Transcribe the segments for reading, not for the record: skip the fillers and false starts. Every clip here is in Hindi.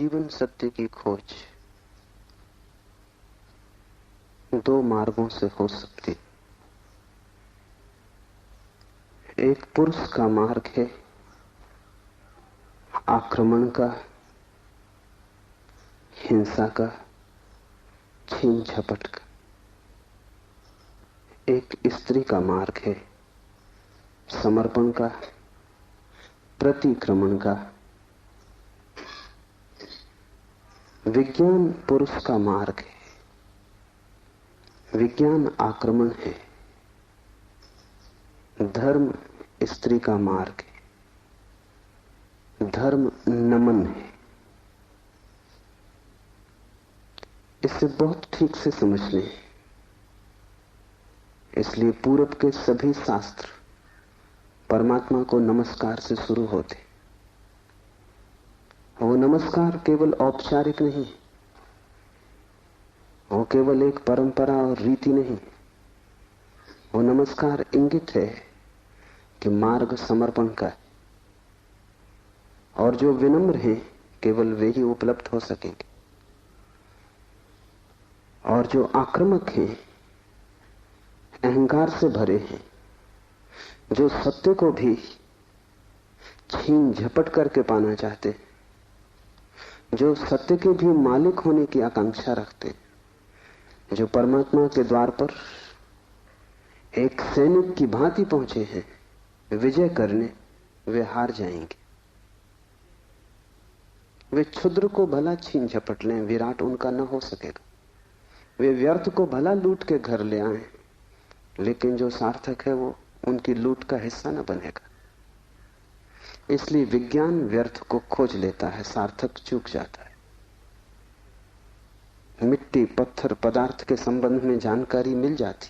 जीवन सत्य की खोज दो मार्गों से हो सकती। एक पुरुष का मार्ग है आक्रमण का, हिंसा का, छीन झपट का। एक स्त्री का मार्ग है समर्पण का, प्रतिक्रमण का। विज्ञान पुरुष का मार्ग है, विज्ञान आक्रमण है। धर्म स्त्री का मार्ग है, धर्म नमन है। इसे बहुत ठीक से समझ लें। इसलिए पूरब के सभी शास्त्र परमात्मा को नमस्कार से शुरू होते। वो नमस्कार केवल औपचारिक नहीं, वो केवल एक परंपरा और रीति नहीं। वो नमस्कार इंगित है कि मार्ग समर्पण का है, और जो विनम्र हैं केवल वे ही उपलब्ध हो सकेंगे, और जो आक्रामक हैं, अहंकार से भरे हैं, जो सत्य को भी छीन झपट करके पाना चाहते, जो सत्य के भी मालिक होने की आकांक्षा रखते, जो परमात्मा के द्वार पर एक सैनिक की भांति पहुंचे हैं विजय करने, वे हार जाएंगे। वे क्षुद्र को भला छीन झपट लें, विराट उनका न हो सकेगा। वे व्यर्थ को भला लूट के घर ले आए, लेकिन जो सार्थक है वो उनकी लूट का हिस्सा न बनेगा। इसलिए विज्ञान व्यर्थ को खोज लेता है, सार्थक चूक जाता है। मिट्टी, पत्थर, पदार्थ के संबंध में जानकारी मिल जाती,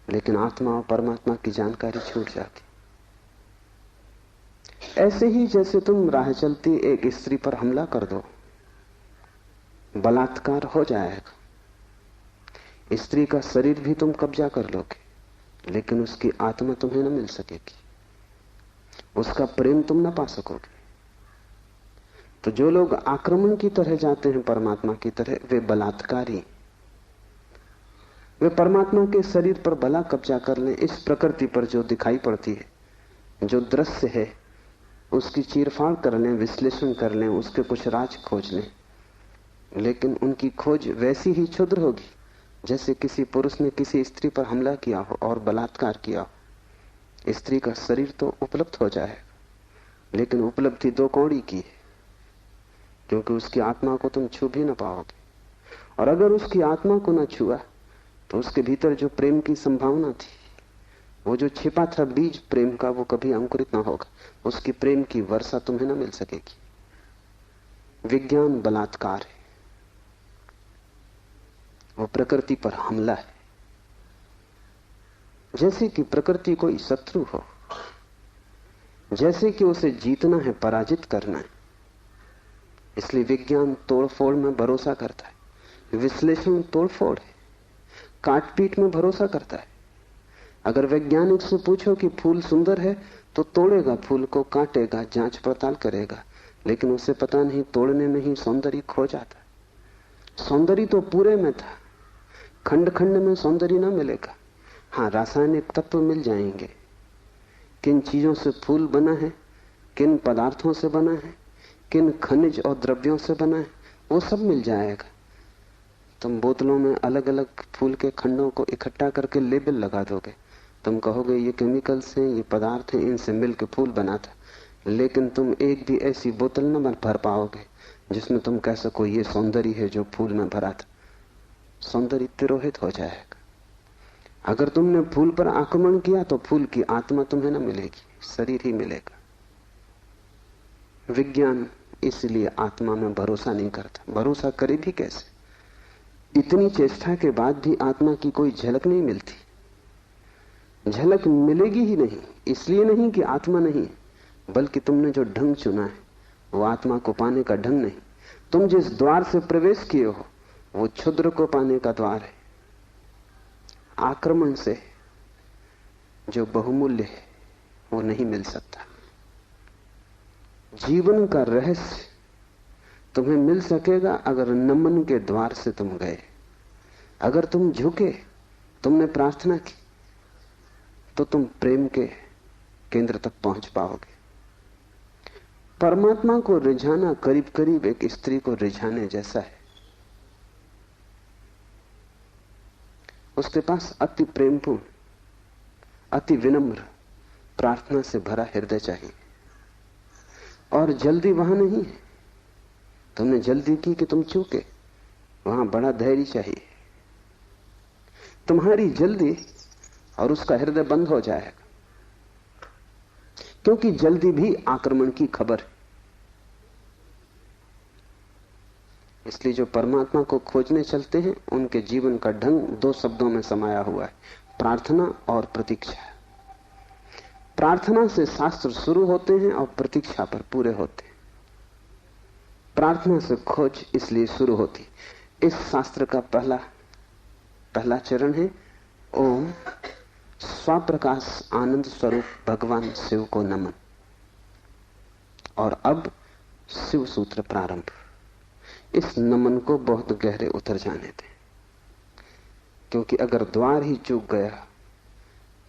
लेकिन आत्मा और परमात्मा की जानकारी छूट जाती। ऐसे ही जैसे तुम राह चलती एक स्त्री पर हमला कर दो, बलात्कार हो जाएगा। स्त्री का शरीर भी तुम कब्जा कर लोगे, लेकिन उसकी आत्मा तुम्हें न मिल सकेगी, उसका प्रेम तुम न पा सकोगे। तो जो लोग आक्रमण की तरह जाते हैं परमात्मा की तरह, वे बलात्कारी। वे परमात्मा के शरीर पर भला कब्जा कर लें, इस प्रकृति पर जो दिखाई पड़ती है, जो दृश्य है, उसकी चीरफाड़ कर लें, विश्लेषण कर लें, उसके कुछ राज खोज लें, लेकिन उनकी खोज वैसी ही क्षुद्र होगी जैसे किसी पुरुष ने किसी स्त्री पर हमला किया हो और बलात्कार किया हो। स्त्री का शरीर तो उपलब्ध हो जाएगा, लेकिन उपलब्धि दो कौड़ी की है, क्योंकि उसकी आत्मा को तुम छू भी ना पाओगे। और अगर उसकी आत्मा को ना छुआ तो उसके भीतर जो प्रेम की संभावना थी, वो जो छिपा था बीज प्रेम का, वो कभी अंकुरित ना होगा। उसकी प्रेम की वर्षा तुम्हें ना मिल सकेगी। विज्ञान बलात्कार है, वो प्रकृति पर हमला है। जैसे कि प्रकृति कोई शत्रु हो, जैसे कि उसे जीतना है, पराजित करना है। इसलिए विज्ञान तोड़फोड़ में भरोसा करता है, विश्लेषण तोड़फोड़ है, काटपीट में भरोसा करता है। अगर वैज्ञानिक से पूछो कि फूल सुंदर है तो तोड़ेगा फूल को, काटेगा, जांच पड़ताल करेगा, लेकिन उसे पता नहीं तोड़ने में ही सौंदर्य खो जाता है। सौंदर्य तो पूरे में था, खंड खंड में सौंदर्य ना मिलेगा। हाँ, रासायनिक तत्व मिल जाएंगे। किन चीजों से फूल बना है, किन पदार्थों से बना है, किन खनिज और द्रव्यों से बना है, वो सब मिल जाएगा। तुम बोतलों में अलग अलग फूल के खंडों को इकट्ठा करके लेबल लगा दोगे, तुम कहोगे ये केमिकल्स हैं, ये पदार्थ हैं, इनसे मिलकर फूल बना था, लेकिन तुम एक भी ऐसी बोतल न भर पाओगे जिसमें तुम कह सको ये सौंदर्य है जो फूल में भरा था। सौंदर्य तिरोहित हो जाएगा। अगर तुमने फूल पर आक्रमण किया तो फूल की आत्मा तुम्हें न मिलेगी, शरीर ही मिलेगा। विज्ञान इसलिए आत्मा में भरोसा नहीं करता। भरोसा करे भी कैसे? इतनी चेष्टा के बाद भी आत्मा की कोई झलक नहीं मिलती। झलक मिलेगी ही नहीं, इसलिए नहीं कि आत्मा नहीं, बल्कि तुमने जो ढंग चुना है वो आत्मा को पाने का ढंग नहीं। तुम जिस द्वार से प्रवेश किए हो वो क्षुद्र को पाने का द्वार है। आक्रमण से जो बहुमूल्य है वो नहीं मिल सकता। जीवन का रहस्य तुम्हें मिल सकेगा अगर नमन के द्वार से तुम गए। अगर तुम झुके, तुमने प्रार्थना की, तो तुम प्रेम के केंद्र तक पहुंच पाओगे। परमात्मा को रिझाना करीब करीब एक स्त्री को रिझाने जैसा है। उसके पास अति प्रेमपूर्ण, अति विनम्र, प्रार्थना से भरा हृदय चाहिए। और जल्दी वहां नहीं है। तुमने जल्दी की कि तुम चूके, वहां बड़ा धैर्य चाहिए। तुम्हारी जल्दी और उसका हृदय बंद हो जाएगा, क्योंकि जल्दी भी आक्रमण की खबर है। इसलिए जो परमात्मा को खोजने चलते हैं, उनके जीवन का ढंग दो शब्दों में समाया हुआ है, प्रार्थना और प्रतीक्षा। प्रार्थना से शास्त्र शुरू होते हैं और प्रतीक्षा पर पूरे होते हैं। प्रार्थना से खोज इसलिए शुरू होती। इस शास्त्र का पहला चरण है ओम स्वप्रकाश आनंद स्वरूप भगवान शिव को नमन। और अब शिव सूत्र प्रारंभ। इस नमन को बहुत गहरे उतर जाने दें, क्योंकि अगर द्वार ही चूक गया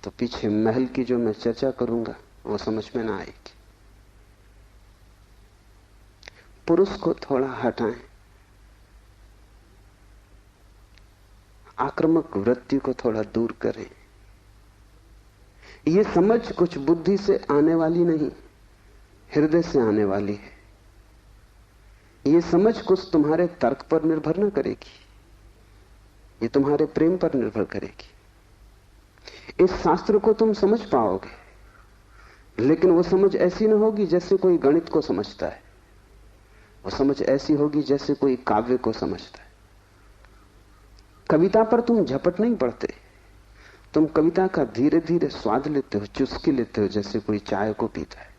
तो पीछे महल की जो मैं चर्चा करूंगा वो समझ में ना आएगी। पुरुष को थोड़ा हटाएं, आक्रामक वृत्ति को थोड़ा दूर करें। ये समझ कुछ बुद्धि से आने वाली नहीं, हृदय से आने वाली है। ये समझ कुछ तुम्हारे तर्क पर निर्भर न करेगी, ये तुम्हारे प्रेम पर निर्भर करेगी। इस शास्त्र को तुम समझ पाओगे, लेकिन वो समझ ऐसी न होगी जैसे कोई गणित को समझता है। वो समझ ऐसी होगी जैसे कोई काव्य को समझता है। कविता पर तुम झपट नहीं पड़ते, तुम कविता का धीरे धीरे स्वाद लेते हो, चुस्की लेते हो, जैसे कोई चाय को पीता है।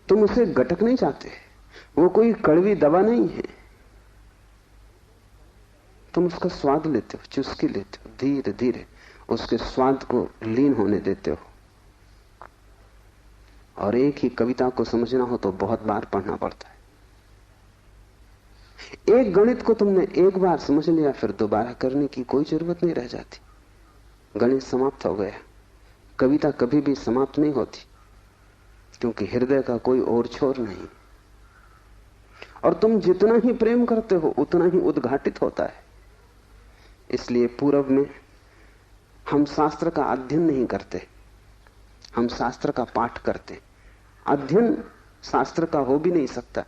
तुम उसे गटक नहीं चाहते, वो कोई कड़वी दवा नहीं है। तुम उसका स्वाद लेते हो, चुस्की लेते हो, धीरे धीरे उसके स्वाद को लीन होने देते हो। और एक ही कविता को समझना हो तो बहुत बार पढ़ना पड़ता है। एक गणित को तुमने एक बार समझ लिया, फिर दोबारा करने की कोई जरूरत नहीं रह जाती। गणित समाप्त हो गया। कविता कभी भी समाप्त नहीं होती, क्योंकि हृदय का कोई और छोर नहीं। और तुम जितना ही प्रेम करते हो उतना ही उद्घाटित होता है। इसलिए पूर्व में हम शास्त्र का अध्ययन नहीं करते, हम शास्त्र का पाठ करते। अध्ययन शास्त्र का हो भी नहीं सकता।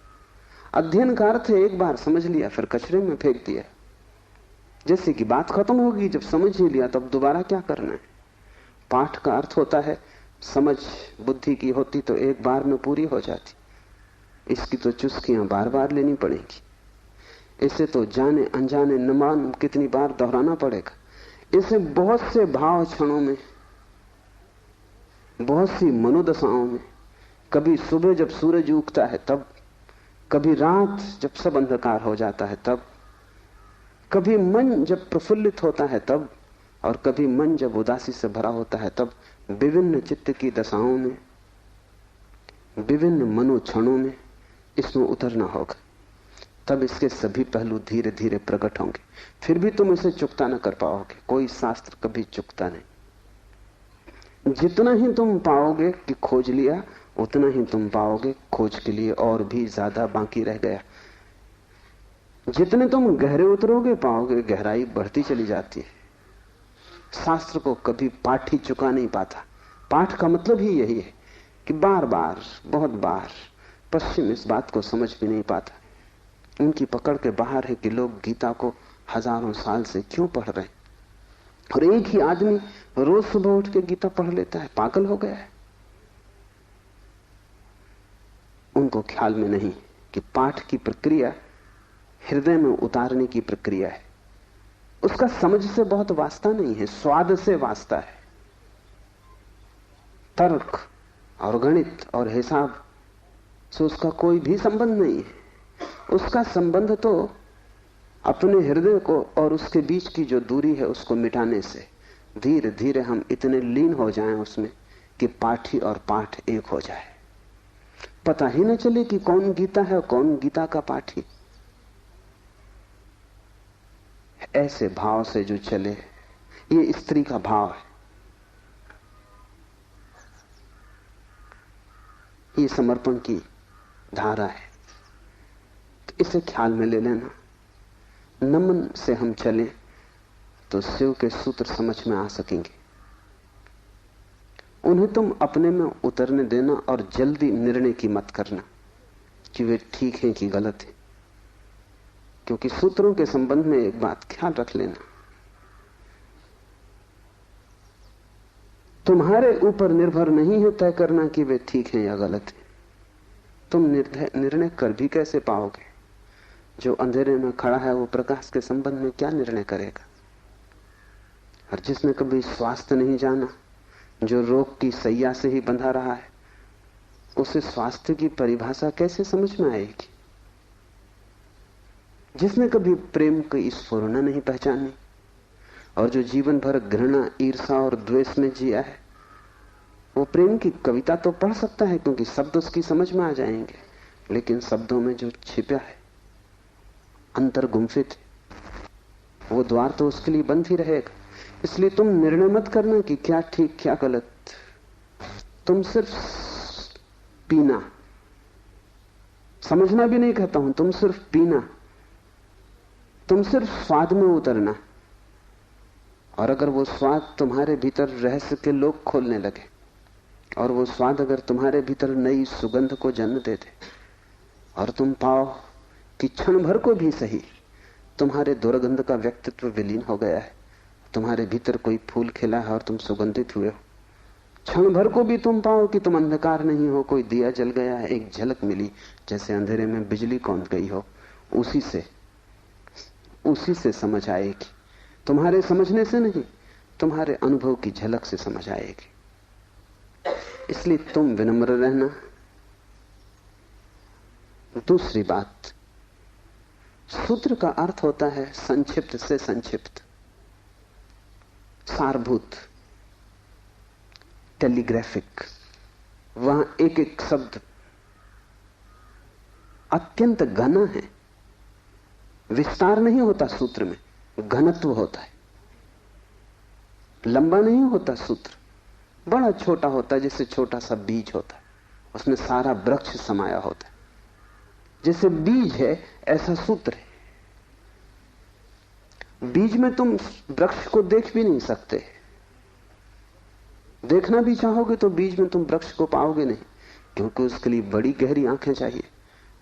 अध्ययन का अर्थ है एक बार समझ लिया फिर कचरे में फेंक दिया। जैसे कि बात खत्म होगी, जब समझ ही लिया तब दोबारा क्या करना है। पाठ का अर्थ होता है समझ बुद्धि की होती तो एक बार में पूरी हो जाती। इसकी तो चुस्कियां बार बार लेनी पड़ेगी। इसे तो जाने अनजाने न मालूम कितनी बार दोहराना पड़ेगा। इसे बहुत से भाव क्षणों में, बहुत सी मनोदशाओं में, कभी सुबह जब सूरज उगता है तब, कभी रात जब सब अंधकार हो जाता है तब, कभी मन जब प्रफुल्लित होता है तब, और कभी मन जब उदासी से भरा होता है तब, विभिन्न चित्त की दशाओं में, विभिन्न मनोक्षणों में इसमें उतरना होगा। तब इसके सभी पहलू धीरे धीरे प्रकट होंगे। फिर भी तुम इसे चुकता न कर पाओगे। कोई शास्त्र कभी चुकता नहीं। जितना ही तुम पाओगे कि खोज लिया, उतना ही तुम पाओगे खोज के लिए और भी ज्यादा बाकी रह गया। जितने तुम गहरे उतरोगे पाओगे गहराई बढ़ती चली जाती है। शास्त्र को कभी पाठ ही चुका नहीं पाता। पाठ का मतलब ही यही है कि बार बार, बहुत बार। पश्चिम इस बात को समझ भी नहीं पाता। उनकी पकड़ के बाहर है कि लोग गीता को हजारों साल से क्यों पढ़ रहे हैं, और एक ही आदमी रोज सुबह उठ के गीता पढ़ लेता है। पागल हो गया है। उनको ख्याल में नहीं कि पाठ की प्रक्रिया हृदय में उतारने की प्रक्रिया है। उसका समझ से बहुत वास्ता नहीं है, स्वाद से वास्ता है। तर्क और गणित और हिसाब से उसका कोई भी संबंध नहीं है। उसका संबंध तो अपने हृदय को और उसके बीच की जो दूरी है उसको मिटाने से। धीरे धीरे हम इतने लीन हो जाएं उसमें कि पाठी और पाठ एक हो जाए। पता ही न चले कि कौन गीता है और कौन गीता का पाठी। ऐसे भाव से जो चले, ये स्त्री का भाव है, ये समर्पण की धारा है। तो इसे ख्याल में ले लेना। नमन से हम चले तो शिव के सूत्र समझ में आ सकेंगे। उन्हें तुम अपने में उतरने देना और जल्दी निर्णय की मत करना कि वे ठीक हैं कि गलत है, क्योंकि सूत्रों के संबंध में एक बात ख्याल रख लेना, तुम्हारे ऊपर निर्भर नहीं है तय करना कि वे ठीक हैं या गलत हैं। तुम निर्णय कर भी कैसे पाओगे? जो अंधेरे में खड़ा है वो प्रकाश के संबंध में क्या निर्णय करेगा? और जिसने कभी स्वास्थ्य नहीं जाना, जो रोग की सैया से ही बंधा रहा है, उसे स्वास्थ्य की परिभाषा कैसे समझ में आएगी? जिसने कभी प्रेम की स्फुरना नहीं पहचानी और जो जीवन भर घृणा, ईर्षा और द्वेष में जिया है, वो प्रेम की कविता तो पढ़ सकता है क्योंकि शब्द उसकी समझ में आ जाएंगे, लेकिन शब्दों में जो छिपा है, अंतर गुम्फित है, वो द्वार तो उसके लिए बंद ही रहेगा। इसलिए तुम निर्णय मत करना कि क्या ठीक क्या गलत। तुम सिर्फ पीना, समझना भी नहीं कहता हूं, तुम सिर्फ पीना, तुम सिर्फ स्वाद में उतरना। और अगर वो स्वाद तुम्हारे भीतर रहस्य के लोग खोलने लगे और वो स्वाद अगर तुम्हारे भीतर नई सुगंध को जन्म दे दे और तुम पाओ कि क्षण भर को भी सही तुम्हारे दुर्गंध का व्यक्तित्व विलीन हो गया है, तुम्हारे भीतर कोई फूल खिला है और तुम सुगंधित हुए हो, क्षण भर को भी तुम पाओ कि तुम अंधकार नहीं हो, कोई दिया जल गया है, एक झलक मिली जैसे अंधेरे में बिजली कौंध गई हो, उसी से समझ आएगी। तुम्हारे समझने से नहीं, तुम्हारे अनुभव की झलक से समझ आएगी। इसलिए तुम विनम्र रहना। दूसरी बात, सूत्र का अर्थ होता है संक्षिप्त से संक्षिप्त, सारभूत, टेलीग्राफिक। वहां एक एक शब्द अत्यंत घना है, विस्तार नहीं होता सूत्र में, घनत्व होता है। लंबा नहीं होता सूत्र, बड़ा छोटा होता है, जैसे छोटा सा बीज होता है, उसमें सारा वृक्ष समाया होता है। जैसे बीज है ऐसा सूत्र है। बीज में तुम वृक्ष को देख भी नहीं सकते, देखना भी चाहोगे तो बीज में तुम वृक्ष को पाओगे नहीं, क्योंकि उसके लिए बड़ी गहरी आंखें चाहिए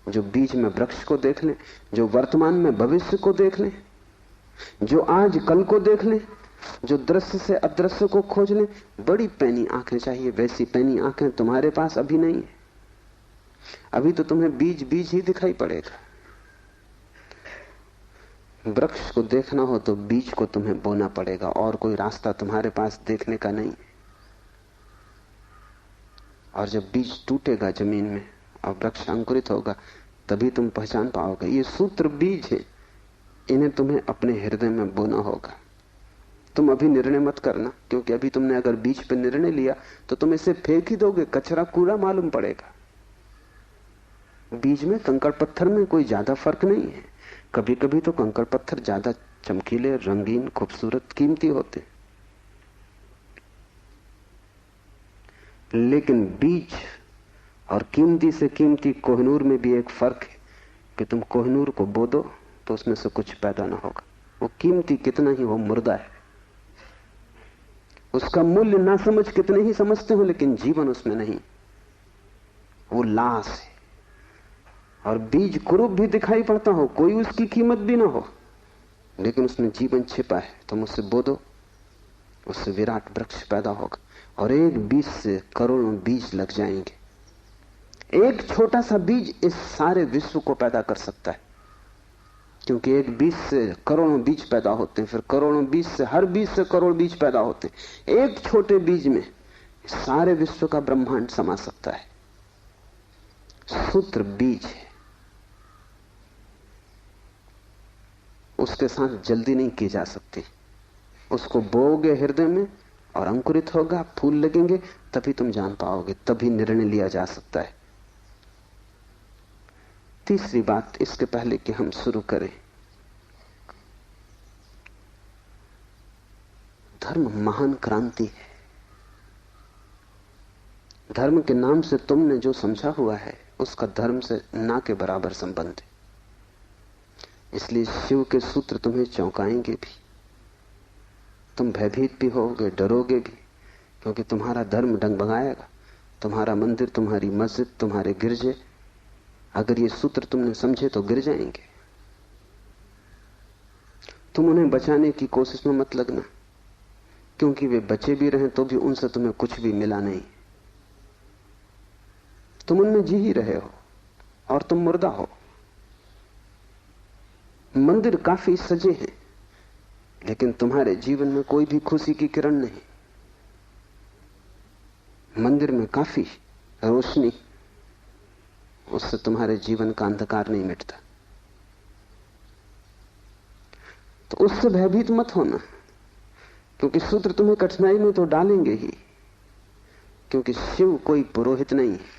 जो बीज में वृक्ष को देख लें, जो वर्तमान में भविष्य को देख लें, जो आज कल को देख लें, जो दृश्य से अदृश्य को खोज लें। बड़ी पैनी आंखें चाहिए। वैसी पैनी आंखें तुम्हारे पास अभी नहीं है। अभी तो तुम्हें बीज बीज ही दिखाई पड़ेगा। वृक्ष को देखना हो तो बीज को तुम्हें बोना पड़ेगा, और कोई रास्ता तुम्हारे पास देखने का नहीं। और जब बीज टूटेगा जमीन में और वृक्ष अंकुरित होगा, तभी तुम पहचान पाओगे ये सूत्र बीज है, इन्हें तुम्हें अपने हृदय में बोना होगा। तुम अभी निर्णय मत करना, क्योंकि अभी तुमने अगर बीज पर निर्णय लिया तो तुम इसे फेंक ही दोगे, कचरा कूड़ा मालूम पड़ेगा। बीज में, कंकड़ पत्थर में कोई ज्यादा फर्क नहीं है। कभी कभी तो कंकड़ पत्थर ज्यादा चमकीले, रंगीन, खूबसूरत, कीमती होते, लेकिन बीज और कीमती से कीमती कोहिनूर में भी एक फर्क है कि तुम कोहिनूर को बो दो तो उसमें से कुछ पैदा ना होगा। वो कीमती कितना ही वो मुर्दा है, उसका मूल्य ना समझ कितने ही समझते हो, लेकिन जीवन उसमें नहीं, वो लाश है। और बीज कुरूप भी दिखाई पड़ता हो, कोई उसकी कीमत भी ना हो, लेकिन उसमें जीवन छिपा है। तुम उससे बो दो, उससे विराट वृक्ष पैदा होगा। और एक बीज से करोड़ों बीज लग जाएंगे। एक छोटा सा बीज इस सारे विश्व को पैदा कर सकता है, क्योंकि एक बीज से करोड़ों बीज पैदा होते हैं, फिर करोड़ों बीज से, हर बीज से करोड़ बीज पैदा होते हैं। एक छोटे बीज में सारे विश्व का ब्रह्मांड समा सकता है। सूत्र बीज है, उसके साथ जल्दी नहीं की जा सकती। उसको बोओगे हृदय में और अंकुरित होगा, फूल लगेंगे, तभी तुम जान पाओगे, तभी निर्णय लिया जा सकता है। तीसरी बात, इसके पहले कि हम शुरू करें, धर्म महान क्रांति है। धर्म के नाम से तुमने जो समझा हुआ है उसका धर्म से ना के बराबर संबंध है। इसलिए शिव के सूत्र तुम्हें चौंकाएंगे भी, तुम भयभीत भी होगे, डरोगे भी, क्योंकि तुम्हारा धर्म डगमगाएगा। तुम्हारा मंदिर, तुम्हारी मस्जिद, तुम्हारे गिरजे, अगर ये सूत्र तुमने समझे तो गिर जाएंगे। तुम उन्हें बचाने की कोशिश में मत लगना, क्योंकि वे बचे भी रहें तो भी उनसे तुम्हें कुछ भी मिला नहीं। तुम उनमें जी ही रहे हो और तुम मुर्दा हो। मंदिर काफी सजे हैं, लेकिन तुम्हारे जीवन में कोई भी खुशी की किरण नहीं। मंदिर में काफी रोशनी, उससे तुम्हारे जीवन का अंधकार नहीं मिटता। तो उससे भयभीत मत होना, क्योंकि सूत्र तुम्हें कठिनाई में तो डालेंगे ही, क्योंकि शिव कोई पुरोहित नहीं है।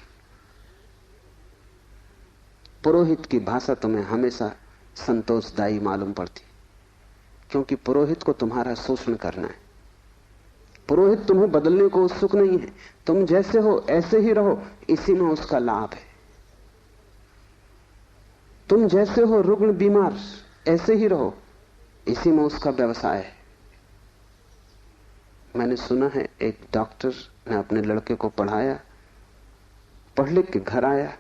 पुरोहित की भाषा तुम्हें हमेशा संतोषदायी मालूम पड़ती, क्योंकि पुरोहित को तुम्हारा शोषण करना है। पुरोहित तुम्हें बदलने को उत्सुक नहीं है। तुम जैसे हो ऐसे ही रहो, इसी में उसका लाभ है। तुम जैसे हो रुग्ण बीमार, ऐसे ही रहो, इसी में उसका व्यवसाय है। मैंने सुना है एक डॉक्टर ने अपने लड़के को पढ़ाया, पढ़ लिख के घर आया,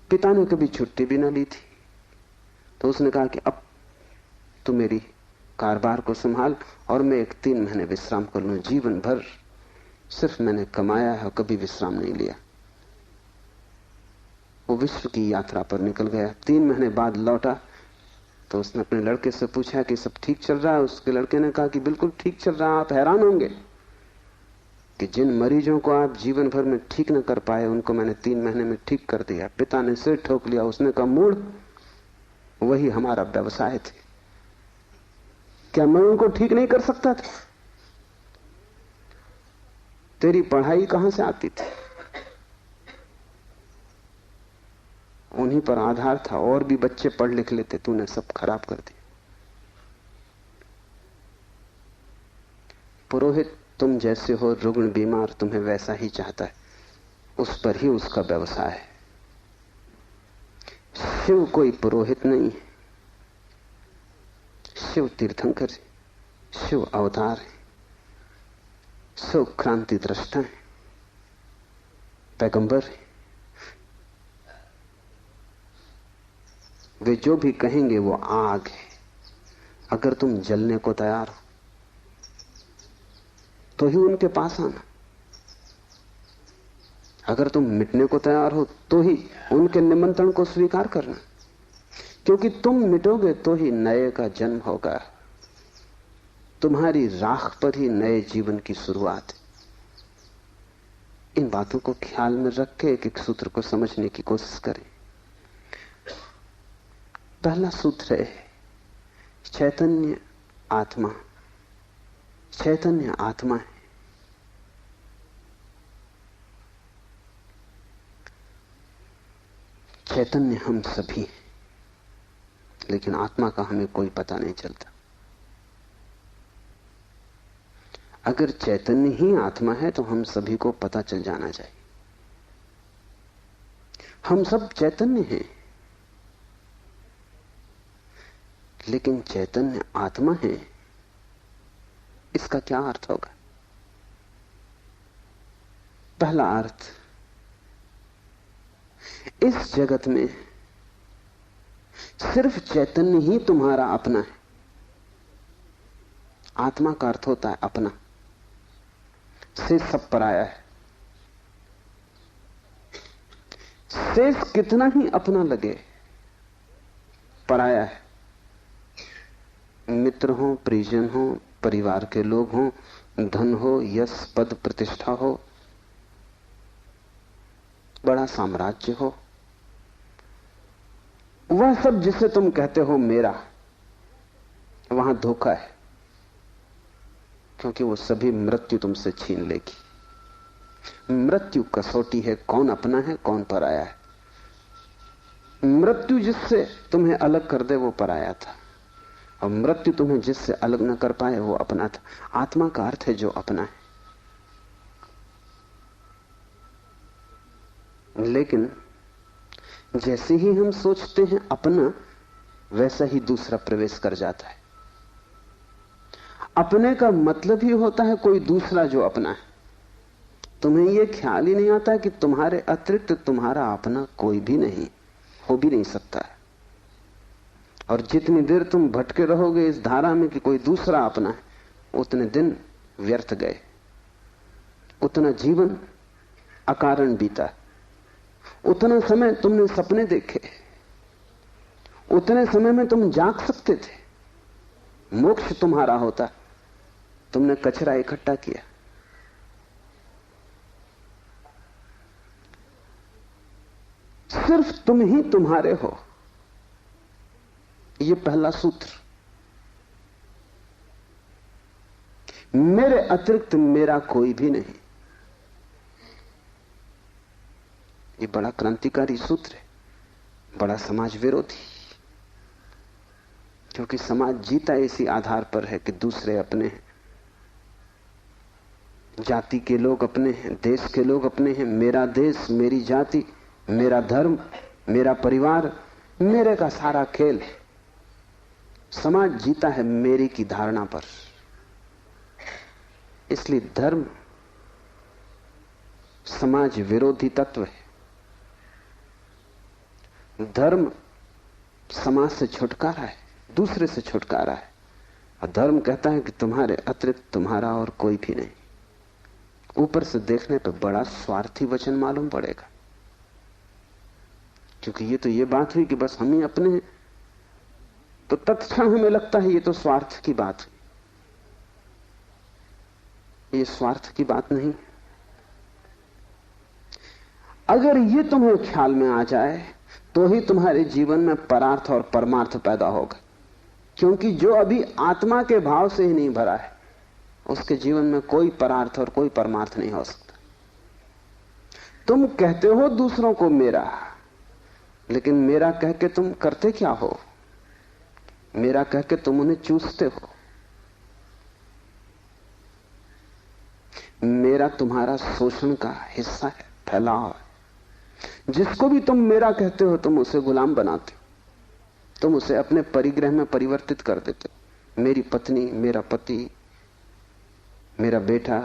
पिता ने कभी छुट्टी भी ना ली थी, तो उसने कहा कि अब तू मेरी कारोबार को संभाल और मैं 3 महीने विश्राम कर लूं। जीवन भर सिर्फ मैंने कमाया है और कभी विश्राम नहीं लिया। वो विश्व की यात्रा पर निकल गया। 3 महीने बाद लौटा तो उसने अपने लड़के से पूछा कि सब ठीक चल रहा है। उसके लड़के ने कहा कि बिल्कुल ठीक चल रहा है। आप हैरान होंगे कि जिन मरीजों को आप जीवन भर में ठीक न कर पाए, उनको मैंने 3 महीने में ठीक कर दिया। पिता ने सिर ठोक लिया। उसने कहा, मूढ़, वही हमारा व्यवसाय थे। क्या मैं उनको ठीक नहीं कर सकता था? तेरी पढ़ाई कहां से आती थी? उन्हीं पर आधार था, और भी बच्चे पढ़ लिख लेते, तूने सब खराब कर दिया। पुरोहित तुम जैसे हो रुग्ण बीमार, तुम्हें वैसा ही चाहता है, उस पर ही उसका व्यवसाय है। शिव कोई पुरोहित नहीं है। शिव तीर्थंकर है, शिव अवतार है, शिव क्रांति दृष्टा है, पैगंबर है। वे जो भी कहेंगे वो आग है। अगर तुम जलने को तैयार हो तो ही उनके पास आना। अगर तुम मिटने को तैयार हो तो ही उनके निमंत्रण को स्वीकार करना, क्योंकि तुम मिटोगे तो ही नए का जन्म होगा। तुम्हारी राख पर ही नए जीवन की शुरुआत है। इन बातों को ख्याल में रख के एक एक सूत्र को समझने की कोशिश करें। पहला सूत्र है चैतन्य आत्मा। चैतन्य आत्मा है। चैतन्य हम सभी हैं, लेकिन आत्मा का हमें कोई पता नहीं चलता। अगर चैतन्य ही आत्मा है तो हम सभी को पता चल जाना चाहिए। हम सब चैतन्य हैं, लेकिन चैतन्य आत्मा है, इसका क्या अर्थ होगा? पहला अर्थ, इस जगत में सिर्फ चैतन्य ही तुम्हारा अपना है। आत्मा का अर्थ होता है अपना, से सब पराया है। शेष कितना ही अपना लगे, पराया है। मित्र हो, परिजन हो, परिवार के लोग हो, धन हो, यश, पद, प्रतिष्ठा हो, बड़ा साम्राज्य हो, वह सब जिसे तुम कहते हो मेरा, वहां धोखा है, क्योंकि वो सभी मृत्यु तुमसे छीन लेगी। मृत्यु कसौटी है, कौन अपना है कौन पराया है। मृत्यु जिससे तुम्हें अलग कर दे वो पराया था, और मृत्यु तुम्हें जिससे अलग न कर पाए वो अपना था। आत्मा का अर्थ है जो अपना है। लेकिन जैसे ही हम सोचते हैं अपना, वैसा ही दूसरा प्रवेश कर जाता है। अपने का मतलब ही होता है कोई दूसरा जो अपना है। तुम्हें यह ख्याल ही नहीं आता कि तुम्हारे अतिरिक्त तुम्हारा अपना कोई भी नहीं, हो भी नहीं सकता है। और जितनी देर तुम भटके रहोगे इस धारा में कि कोई दूसरा अपना है, उतने दिन व्यर्थ गए, उतना जीवन अकारण बीता। उतना समय तुमने सपने देखे, उतने समय में तुम जाग सकते थे, मोक्ष तुम्हारा होता। तुमने कचरा इकट्ठा किया। सिर्फ तुम ही तुम्हारे हो, यह पहला सूत्र। मेरे अतिरिक्त मेरा कोई भी नहीं, ये बड़ा क्रांतिकारी सूत्र है, बड़ा समाज विरोधी। क्योंकि समाज जीता इसी आधार पर है कि दूसरे अपने हैं, जाति के लोग अपने हैं, देश के लोग अपने हैं। मेरा देश, मेरी जाति, मेरा धर्म, मेरा परिवार, मेरे का सारा खेल। समाज जीता है मेरी की धारणा पर। इसलिए धर्म समाज विरोधी तत्व है। धर्म समाज से छुटकारा है, दूसरे से छुटकारा है। और धर्म कहता है कि तुम्हारे अतिरिक्त तुम्हारा और कोई भी नहीं। ऊपर से देखने पर बड़ा स्वार्थी वचन मालूम पड़ेगा, क्योंकि ये बात हुई कि बस हम ही अपने हैं, तो तत्क्षण हमें लगता है ये तो स्वार्थ की बात हुई। ये स्वार्थ की बात नहीं। अगर ये तुम्हें ख्याल में आ जाए तो ही तुम्हारे जीवन में परार्थ और परमार्थ पैदा होगा। क्योंकि जो अभी आत्मा के भाव से ही नहीं भरा है, उसके जीवन में कोई परार्थ और कोई परमार्थ नहीं हो सकता। तुम कहते हो दूसरों को मेरा, लेकिन मेरा कह के तुम करते क्या हो? मेरा कह के तुम उन्हें चूसते हो। मेरा तुम्हारा शोषण का हिस्सा है, फैलाव है। जिसको भी तुम मेरा कहते हो, तुम उसे गुलाम बनाते हो, तुम उसे अपने परिग्रह में परिवर्तित कर देते हो। मेरी पत्नी, मेरा पति, मेरा बेटा,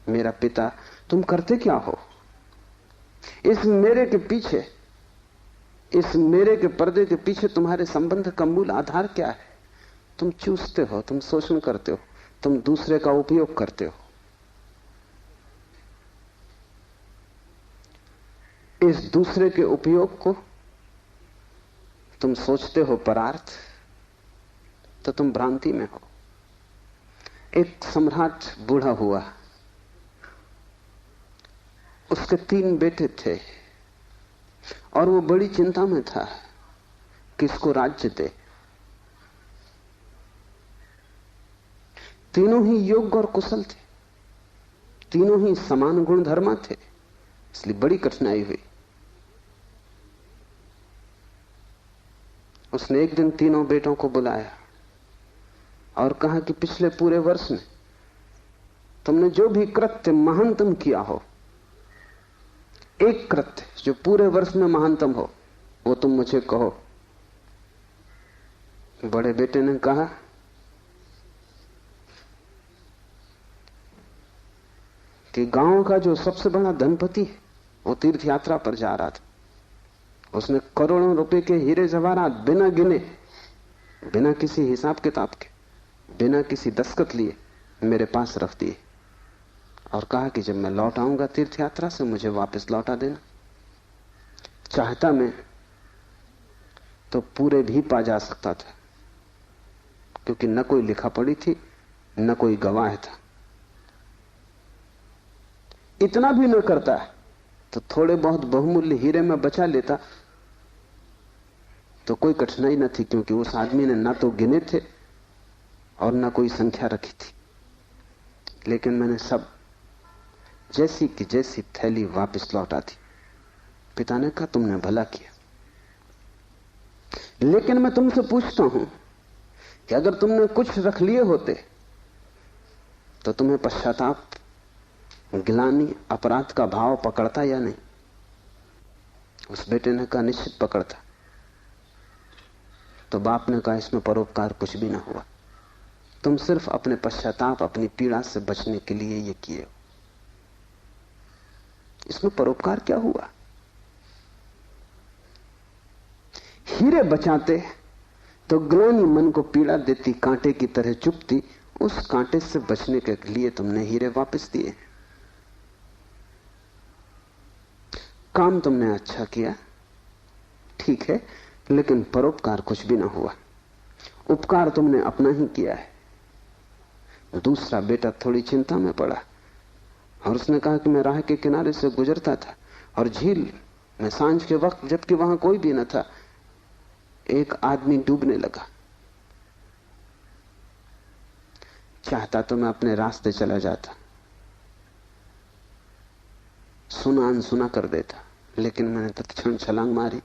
मेरा पिता, तुम करते क्या हो? इस मेरे के पीछे, इस मेरे के पर्दे के पीछे तुम्हारे संबंध का मूल आधार क्या है? तुम चूसते हो, तुम शोषण करते हो, तुम दूसरे का उपयोग करते हो। इस दूसरे के उपयोग को तुम सोचते हो परार्थ, तो तुम भ्रांति में हो। एक सम्राट बूढ़ा हुआ, उसके 3 बेटे थे और वो बड़ी चिंता में था किसको राज्य दे। तीनों ही योग्य और कुशल थे, तीनों ही समान गुण धर्मा थे, इसलिए बड़ी कठिनाई हुई। उसने एक दिन तीनों बेटों को बुलाया और कहा कि पिछले पूरे वर्ष में तुमने जो भी कृत्य महानतम किया हो, एक कृत्य जो पूरे वर्ष में महानतम हो, वो तुम मुझे कहो। बड़े बेटे ने कहा कि गांव का जो सबसे बड़ा धनपति है वो तीर्थ यात्रा पर जा रहा था। उसने करोड़ों रुपए के हीरे जवाहरात बिना गिने, बिना किसी हिसाब किताब के, बिना किसी दस्तखत लिए मेरे पास रख दिए और कहा कि जब मैं लौट आऊंगा तीर्थ यात्रा से मुझे वापस लौटा देना। चाहता मैं तो पूरे भी पा जा सकता था, क्योंकि न कोई लिखा पड़ी थी, न कोई गवाह था। इतना भी न करता तो थोड़े बहुत बहुमूल्य हीरे में बचा लेता तो कोई कठिनाई न थी, क्योंकि उस आदमी ने ना तो गिने थे और ना कोई संख्या रखी थी। लेकिन मैंने सब जैसी की जैसी थैली वापस लौटा दी। पिता ने कहा तुमने भला किया, लेकिन मैं तुमसे पूछता हूं कि अगर तुमने कुछ रख लिए होते तो तुम्हें पश्चाताप, गिलानी, अपराध का भाव पकड़ता या नहीं? उस बेटे ने कहा निश्चित पकड़ता। तो बाप ने कहा इसमें परोपकार कुछ भी ना हुआ, तुम सिर्फ अपने पश्चाताप, अपनी पीड़ा से बचने के लिए ये किए हो। इसमें परोपकार क्या हुआ? हीरे बचाते तो ग्लानि मन को पीड़ा देती, कांटे की तरह चुभती, उस कांटे से बचने के लिए तुमने हीरे वापस दिए। काम तुमने अच्छा किया, ठीक है, लेकिन परोपकार कुछ भी ना हुआ। उपकार तुमने अपना ही किया है। दूसरा बेटा थोड़ी चिंता में पड़ा और उसने कहा कि मैं राह के किनारे से गुजरता था और झील में सांझ के वक्त, जबकि वहां कोई भी न था, एक आदमी डूबने लगा। चाहता तो मैं अपने रास्ते चला जाता, सुना अनसुना कर देता, लेकिन मैंने तत्क्षण छलांग मारी,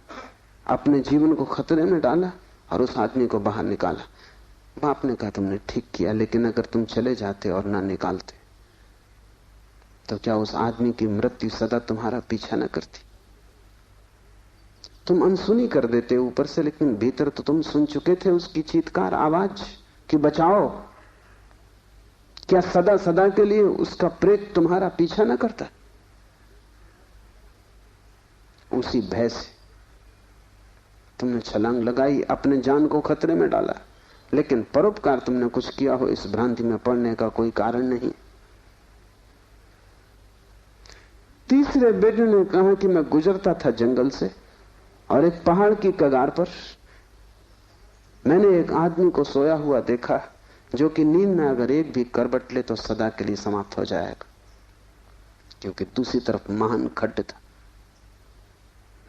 अपने जीवन को खतरे में डाला और उस आदमी को बाहर निकाला। बाप ने कहा तुमने ठीक किया, लेकिन अगर तुम चले जाते और ना निकालते तो क्या उस आदमी की मृत्यु सदा तुम्हारा पीछा न करती? तुम अनसुनी कर देते ऊपर से, लेकिन भीतर तो तुम सुन चुके थे उसकी चीत्कार आवाज कि बचाओ। क्या सदा सदा के लिए उसका प्रेत तुम्हारा पीछा न करता? उसी भय से तुमने छलांग लगाई, अपने जान को खतरे में डाला, लेकिन परोपकार तुमने कुछ किया हो इस भ्रांति में पड़ने का कोई कारण नहीं। तीसरे बेटे ने कहा कि मैं गुजरता था जंगल से और एक पहाड़ की कगार पर मैंने एक आदमी को सोया हुआ देखा, जो कि नींद में अगर एक भी करवट ले तो सदा के लिए समाप्त हो जाएगा, क्योंकि दूसरी तरफ महान खड्ड था।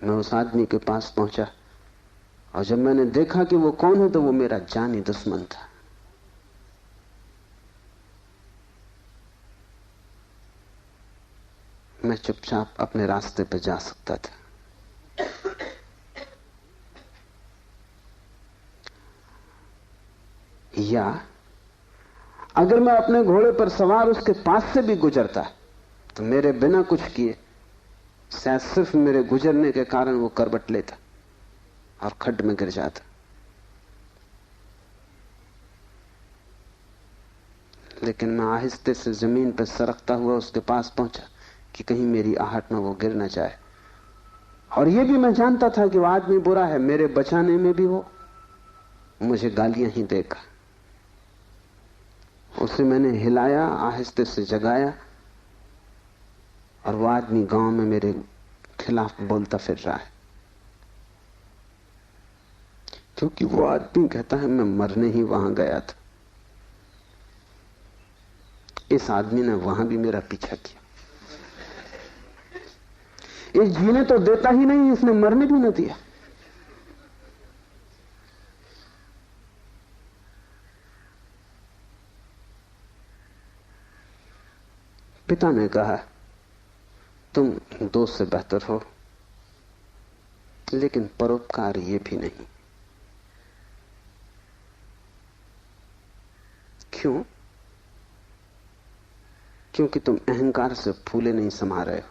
मैं उस आदमी के पास पहुंचा और जब मैंने देखा कि वो कौन है तो वो मेरा जानी दुश्मन था। मैं चुपचाप अपने रास्ते पर जा सकता था। या अगर मैं अपने घोड़े पर सवार उसके पास से भी गुजरता तो मेरे बिना कुछ किए शायद सिर्फ मेरे गुजरने के कारण वो करवट लेता और खड्ड में गिर जाता। लेकिन मैं आहिस्ते से जमीन पर सरकता हुआ उसके पास पहुंचा कि कहीं मेरी आहट में वो गिर न जाए। और ये भी मैं जानता था कि वो आदमी बुरा है, मेरे बचाने में भी वो मुझे गालियां ही देगा। उसे मैंने हिलाया, आहिस्ते से जगाया, और वो आदमी गांव में मेरे खिलाफ बोलता फिर रहा है, क्योंकि वो आदमी कहता है मैं मरने ही वहां गया था। इस आदमी ने वहां भी मेरा पीछा किया। इस जीने तो देता ही नहीं, इसने मरने भी न दिया। पिता ने कहा तुम दोस्त से बेहतर हो, लेकिन परोपकार ये भी नहीं। क्यों? क्योंकि तुम अहंकार से फूले नहीं समा रहे हो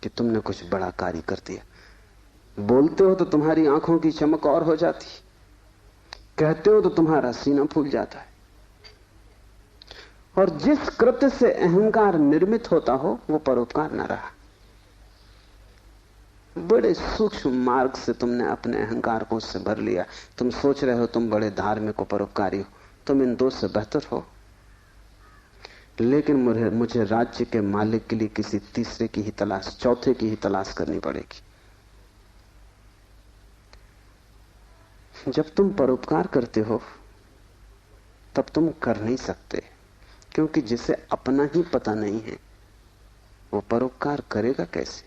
कि तुमने कुछ बड़ा कार्य कर दिया। बोलते हो तो तुम्हारी आंखों की चमक और हो जाती, कहते हो तो तुम्हारा सीना फूल जाता है। और जिस कृत्य से अहंकार निर्मित होता हो वो परोपकार न रहा। बड़े सूक्ष्म मार्ग से तुमने अपने अहंकार को उससे भर लिया। तुम सोच रहे हो तुम बड़े धार्मिक हो, परोपकारी हो, तुम इन दो से बेहतर हो। लेकिन मुझे राज्य के मालिक के लिए किसी तीसरे की ही तलाश, चौथे की ही तलाश करनी पड़ेगी। जब तुम परोपकार करते हो तब तुम कर नहीं सकते, क्योंकि जिसे अपना ही पता नहीं है वो परोपकार करेगा कैसे?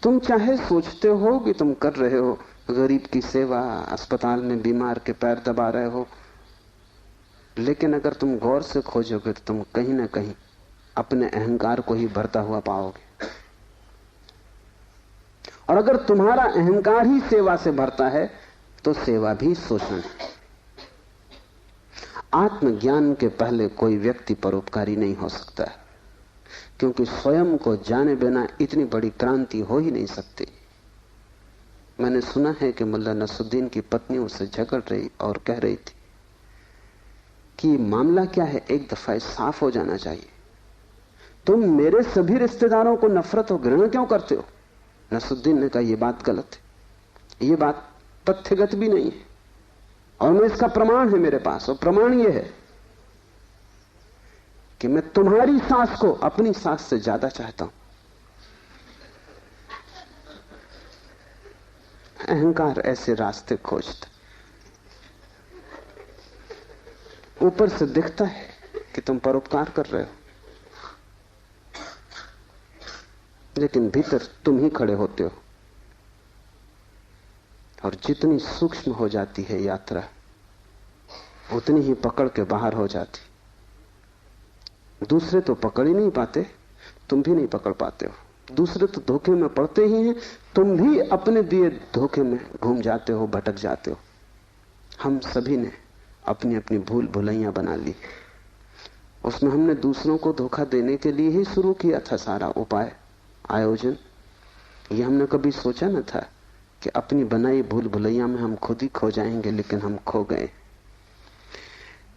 तुम चाहे सोचते हो कि तुम कर रहे हो गरीब की सेवा, अस्पताल में बीमार के पैर दबा रहे हो, लेकिन अगर तुम गौर से खोजोगे तो तुम कहीं ना कहीं अपने अहंकार को ही भरता हुआ पाओगे। और अगर तुम्हारा अहंकार ही सेवा से भरता है तो सेवा भी शोषण है। आत्मज्ञान के पहले कोई व्यक्ति परोपकारी नहीं हो सकता, क्योंकि स्वयं को जाने बिना इतनी बड़ी क्रांति हो ही नहीं सकती। मैंने सुना है कि मुल्ला नसरुद्दीन की पत्नी उससे झगड़ रही और कह रही थी कि मामला क्या है, एक दफा साफ हो जाना चाहिए। तुम मेरे सभी रिश्तेदारों को नफरत और घृणा क्यों करते हो? नसरुद्दीन ने कहा, यह बात गलत है, यह बात तथ्यगत भी नहीं है, और मैं इसका प्रमाण है मेरे पास। और प्रमाण यह है कि मैं तुम्हारी सास को अपनी सास से ज्यादा चाहता हूं। अहंकार ऐसे रास्ते खोजता, ऊपर से दिखता है कि तुम परोपकार कर रहे हो, लेकिन भीतर तुम ही खड़े होते हो। और जितनी सूक्ष्म हो जाती है यात्रा, उतनी ही पकड़ के बाहर हो जाती। दूसरे तो पकड़ ही नहीं पाते, तुम भी नहीं पकड़ पाते हो। दूसरे तो धोखे में पड़ते ही हैं, तुम भी अपने दिए धोखे में घूम जाते हो, भटक जाते हो। हम सभी ने अपनी अपनी भूल भुलैया बना ली। उसमें हमने दूसरों को धोखा देने के लिए ही शुरू किया था सारा उपाय, आयोजन। ये हमने कभी सोचा न था कि अपनी बनाई भूल भुलैया में हम खुद ही खो जाएंगे, लेकिन हम खो गए।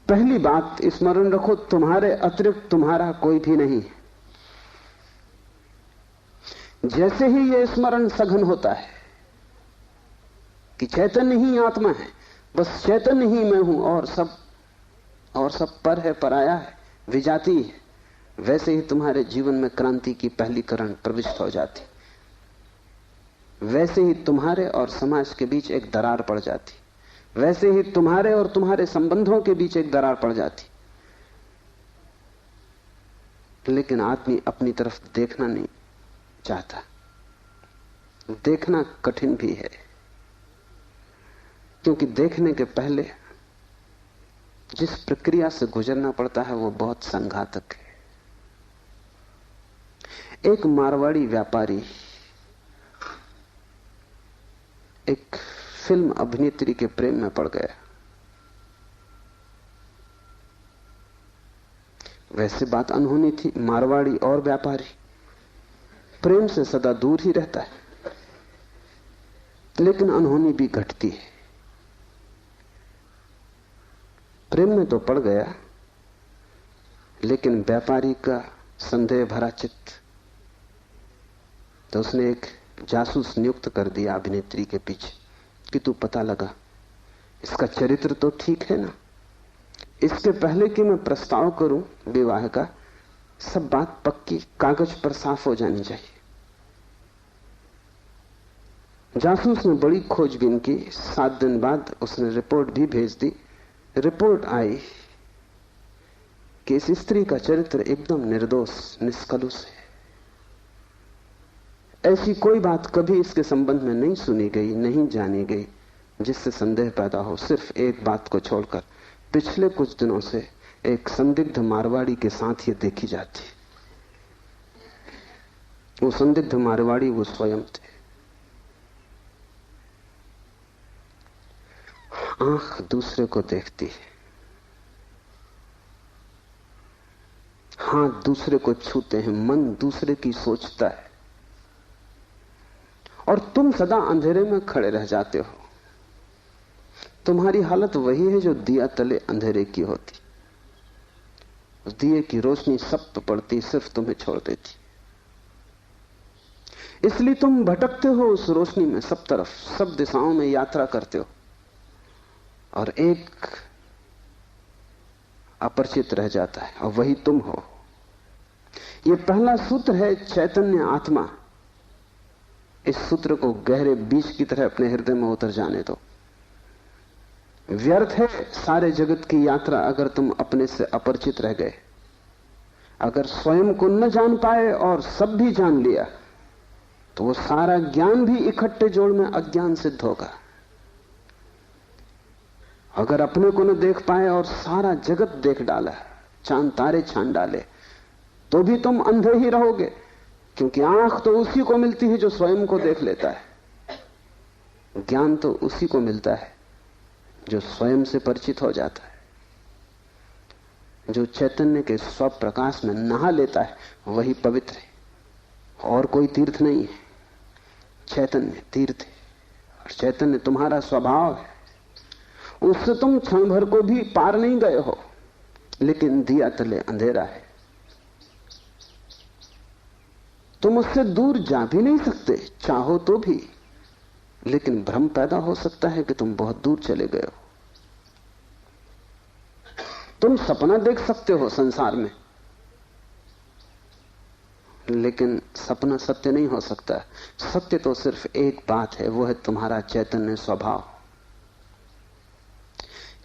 पहली बात स्मरण रखो, तुम्हारे अतिरिक्त तुम्हारा कोई भी नहीं। जैसे ही यह स्मरण सघन होता है कि चैतन्य ही आत्मा है, बस चैतन्य ही मैं हूं, और सब पर है, पराया है, विजाती है, वैसे ही तुम्हारे जीवन में क्रांति की पहली किरण प्रविष्ट हो जाती। वैसे ही तुम्हारे और समाज के बीच एक दरार पड़ जाती। वैसे ही तुम्हारे और तुम्हारे संबंधों के बीच एक दरार पड़ जाती। लेकिन आदमी अपनी तरफ देखना नहीं चाहता। देखना कठिन भी है, क्योंकि देखने के पहले जिस प्रक्रिया से गुजरना पड़ता है वो बहुत संघातक है। एक मारवाड़ी व्यापारी एक फिल्म अभिनेत्री के प्रेम में पड़ गया। वैसे बात अनहोनी थी, मारवाड़ी और व्यापारी प्रेम से सदा दूर ही रहता है, लेकिन अनहोनी भी घटती है। प्रेम में तो पड़ गया, लेकिन व्यापारी का संदेह भरा चित्त, तो उसने एक जासूस नियुक्त कर दिया अभिनेत्री के पीछे कि तू पता लगा, इसका चरित्र तो ठीक है ना, इसके पहले कि मैं प्रस्ताव करूं विवाह का, सब बात पक्की कागज पर साफ हो जानी चाहिए। जासूस ने बड़ी खोजबीन की। 7 दिन बाद उसने रिपोर्ट भी भेज दी। रिपोर्ट आई कि इस स्त्री का चरित्र एकदम निर्दोष, निष्कलुष है। ऐसी कोई बात कभी इसके संबंध में नहीं सुनी गई, नहीं जानी गई जिससे संदेह पैदा हो। सिर्फ एक बात को छोड़कर पिछले कुछ दिनों से एक संदिग्ध मारवाड़ी के साथ ये देखी जाती। वो संदिग्ध मारवाड़ी वो स्वयं थे। आंख दूसरे को देखती है, हाथ दूसरे को छूते हैं, मन दूसरे की सोचता है, और तुम सदा अंधेरे में खड़े रह जाते हो। तुम्हारी हालत वही है जो दिया तले अंधेरे की होती। उस दिए की रोशनी सब पे पड़ती, सिर्फ तुम्हें छोड़ देती। इसलिए तुम भटकते हो उस रोशनी में, सब तरफ, सब दिशाओं में यात्रा करते हो, और एक अपरिचित रह जाता है, और वही तुम हो। यह पहला सूत्र है, चैतन्य आत्मा। इस सूत्र को गहरे बीज की तरह अपने हृदय में उतर जाने दो। व्यर्थ है सारे जगत की यात्रा अगर तुम अपने से अपरिचित रह गए। अगर स्वयं को न जान पाए और सब भी जान लिया, तो वो सारा ज्ञान भी इकट्ठे जोड़ में अज्ञान सिद्ध होगा। अगर अपने को न देख पाए और सारा जगत देख डाला, चांद तारे छान डाले, तो भी तुम अंधे ही रहोगे, क्योंकि आंख तो उसी को मिलती है जो स्वयं को देख लेता है, ज्ञान तो उसी को मिलता है जो स्वयं से परिचित हो जाता है, जो चैतन्य के स्वप्रकाश में नहा लेता है वही पवित्र है। और कोई तीर्थ नहीं है, चैतन्य तीर्थ है। और चैतन्य तुम्हारा स्वभाव है, उससे तुम क्षण भर को भी पार नहीं गए हो, लेकिन दिया तले अंधेरा है, तुम उससे दूर जा भी नहीं सकते चाहो तो भी, लेकिन भ्रम पैदा हो सकता है कि तुम बहुत दूर चले गए हो। तुम सपना देख सकते हो संसार में, लेकिन सपना सत्य नहीं हो सकता। सत्य तो सिर्फ एक बात है, वो है तुम्हारा चैतन्य स्वभाव।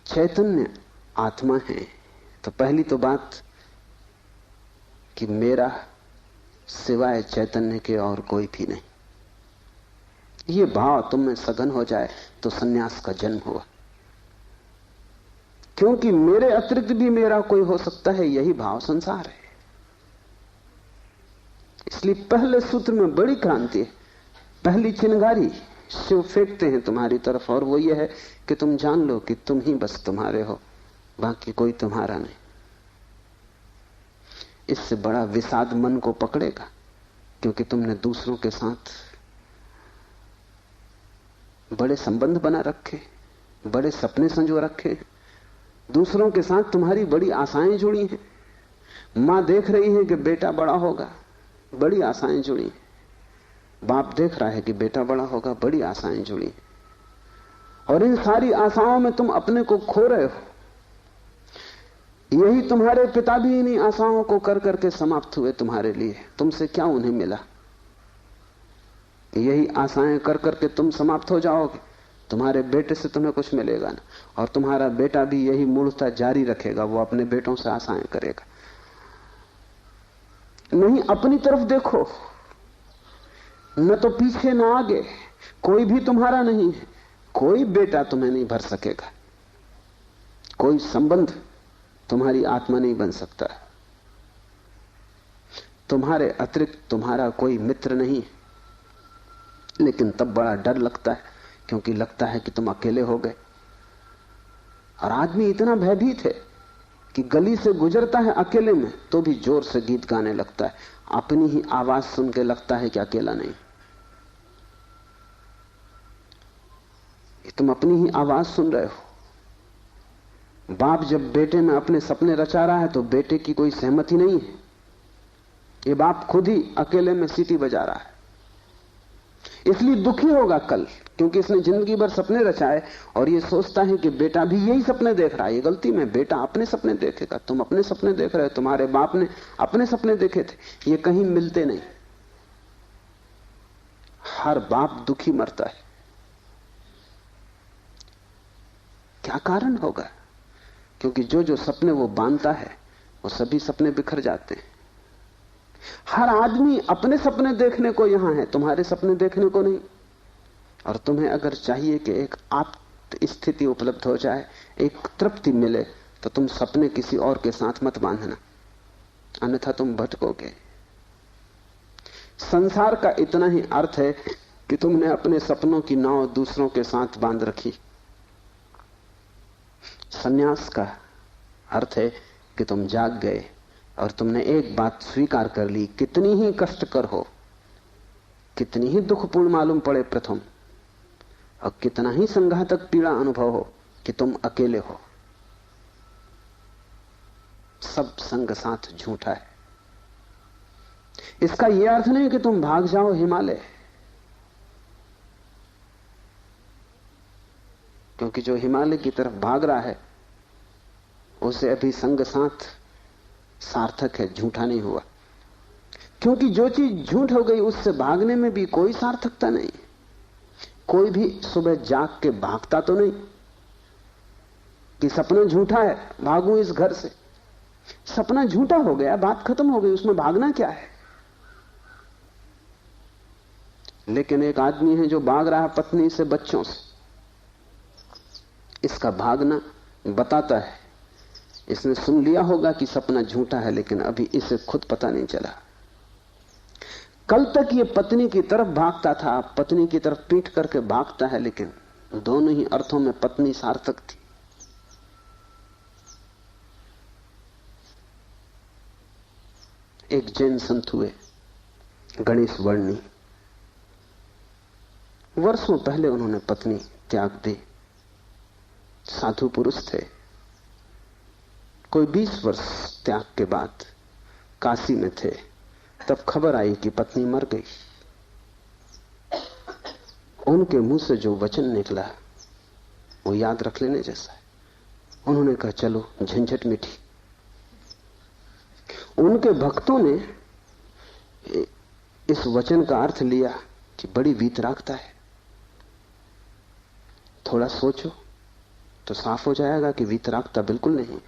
चैतन्य आत्मा है तो पहली तो बात कि मेरा सिवाय चैतन्य के और कोई भी नहीं, ये भाव तुम में सघन हो जाए तो सन्यास का जन्म हुआ। क्योंकि मेरे अतिरिक्त भी मेरा कोई हो सकता है, यही भाव संसार है। इसलिए पहले सूत्र में बड़ी क्रांति है, पहली चिंगारी शिव फेंकते हैं तुम्हारी तरफ, और वो ये है कि तुम जान लो कि तुम ही बस तुम्हारे हो, बाकी कोई तुम्हारा नहीं। इससे बड़ा विषाद मन को पकड़ेगा, क्योंकि तुमने दूसरों के साथ बड़े संबंध बना रखे, बड़े सपने संजो रखे, दूसरों के साथ तुम्हारी बड़ी आशाएं जुड़ी हैं। मां देख रही है कि बेटा बड़ा होगा, बड़ी आशाएं जुड़ी हैं। बाप देख रहा है कि बेटा बड़ा होगा, बड़ी आशाएं जुड़ी हैं। और इन सारी आशाओं में तुम अपने को खो रहे हो। यही तुम्हारे पिता भी इन्हीं आशाओं को कर करके समाप्त हुए तुम्हारे लिए। तुमसे क्या उन्हें मिला? यही आशाएं कर करके तुम समाप्त हो जाओगे, तुम्हारे बेटे से तुम्हें कुछ मिलेगा ना। और तुम्हारा बेटा भी यही मूर्खता जारी रखेगा, वो अपने बेटों से आशाएं करेगा। नहीं, अपनी तरफ देखो, न तो पीछे न आगे, कोई भी तुम्हारा नहीं है। कोई बेटा तुम्हें नहीं भर सकेगा, कोई संबंध तुम्हारी आत्मा नहीं बन सकता। तुम्हारे अतिरिक्त तुम्हारा कोई मित्र नहीं, लेकिन तब बड़ा डर लगता है, क्योंकि लगता है कि तुम अकेले हो गए। और आदमी इतना भयभीत है कि गली से गुजरता है अकेले में तो भी जोर से गीत गाने लगता है, अपनी ही आवाज सुन के लगता है कि अकेला नहीं। तुम अपनी ही आवाज सुन रहे हो। बाप जब बेटे में अपने सपने रचा रहा है तो बेटे की कोई सहमति नहीं है। ये बाप खुद ही अकेले में सीटी बजा रहा है, इसलिए दुखी होगा कल, क्योंकि इसने जिंदगी भर सपने रचाए और ये सोचता है कि बेटा भी यही सपने देख रहा है। ये गलती में, बेटा अपने सपने देखेगा, तुम अपने सपने देख रहे हो, तुम्हारे बाप ने अपने सपने देखे थे, ये कहीं मिलते नहीं। हर बाप दुखी मरता है। क्या कारण होगा? क्योंकि जो जो सपने वो बांधता है वो सभी सपने बिखर जाते हैं। हर आदमी अपने सपने देखने को यहां है, तुम्हारे सपने देखने को नहीं। और तुम्हें अगर चाहिए कि एक आत्म स्थिति उपलब्ध हो जाए, एक तृप्ति मिले, तो तुम सपने किसी और के साथ मत बांधना, अन्यथा तुम भटकोगे। संसार का इतना ही अर्थ है कि तुमने अपने सपनों की नाव दूसरों के साथ बांध रखी। संन्यास का अर्थ है कि तुम जाग गए और तुमने एक बात स्वीकार कर ली, कितनी ही कष्टकर हो, कितनी ही दुखपूर्ण मालूम पड़े प्रथम, और कितना ही संघातक पीड़ा अनुभव हो, कि तुम अकेले हो। सब संग साथ झूठा है। इसका यह अर्थ नहीं कि तुम भाग जाओ हिमालय, क्योंकि जो हिमालय की तरफ भाग रहा है उसे अभी संग साथ सार्थक है, झूठा नहीं हुआ। क्योंकि जो चीज झूठ हो गई उससे भागने में भी कोई सार्थकता नहीं। कोई भी सुबह जाग के भागता तो नहीं कि सपना झूठा है, भागूं इस घर से। सपना झूठा हो गया, बात खत्म हो गई, उसमें भागना क्या है। लेकिन एक आदमी है जो भाग रहा है पत्नी से, बच्चों से, इसका भागना बताता है, इसने सुन लिया होगा कि सपना झूठा है, लेकिन अभी इसे खुद पता नहीं चला। कल तक ये पत्नी की तरफ भागता था, पत्नी की तरफ पीठ करके भागता है, लेकिन दोनों ही अर्थों में पत्नी सार्थक थी। एक जैन संत हुए, गणेश वर्णी। वर्षों पहले उन्होंने पत्नी त्याग दी। साधु पुरुष थे। कोई 20 वर्ष त्याग के बाद काशी में थे, तब खबर आई कि पत्नी मर गई। उनके मुंह से जो वचन निकला वो याद रख लेने जैसा है। उन्होंने कहा चलो झंझट मिटी। उनके भक्तों ने इस वचन का अर्थ लिया कि बड़ी वीतरागता है। थोड़ा सोचो तो साफ हो जाएगा कि वीतरागता बिल्कुल नहीं,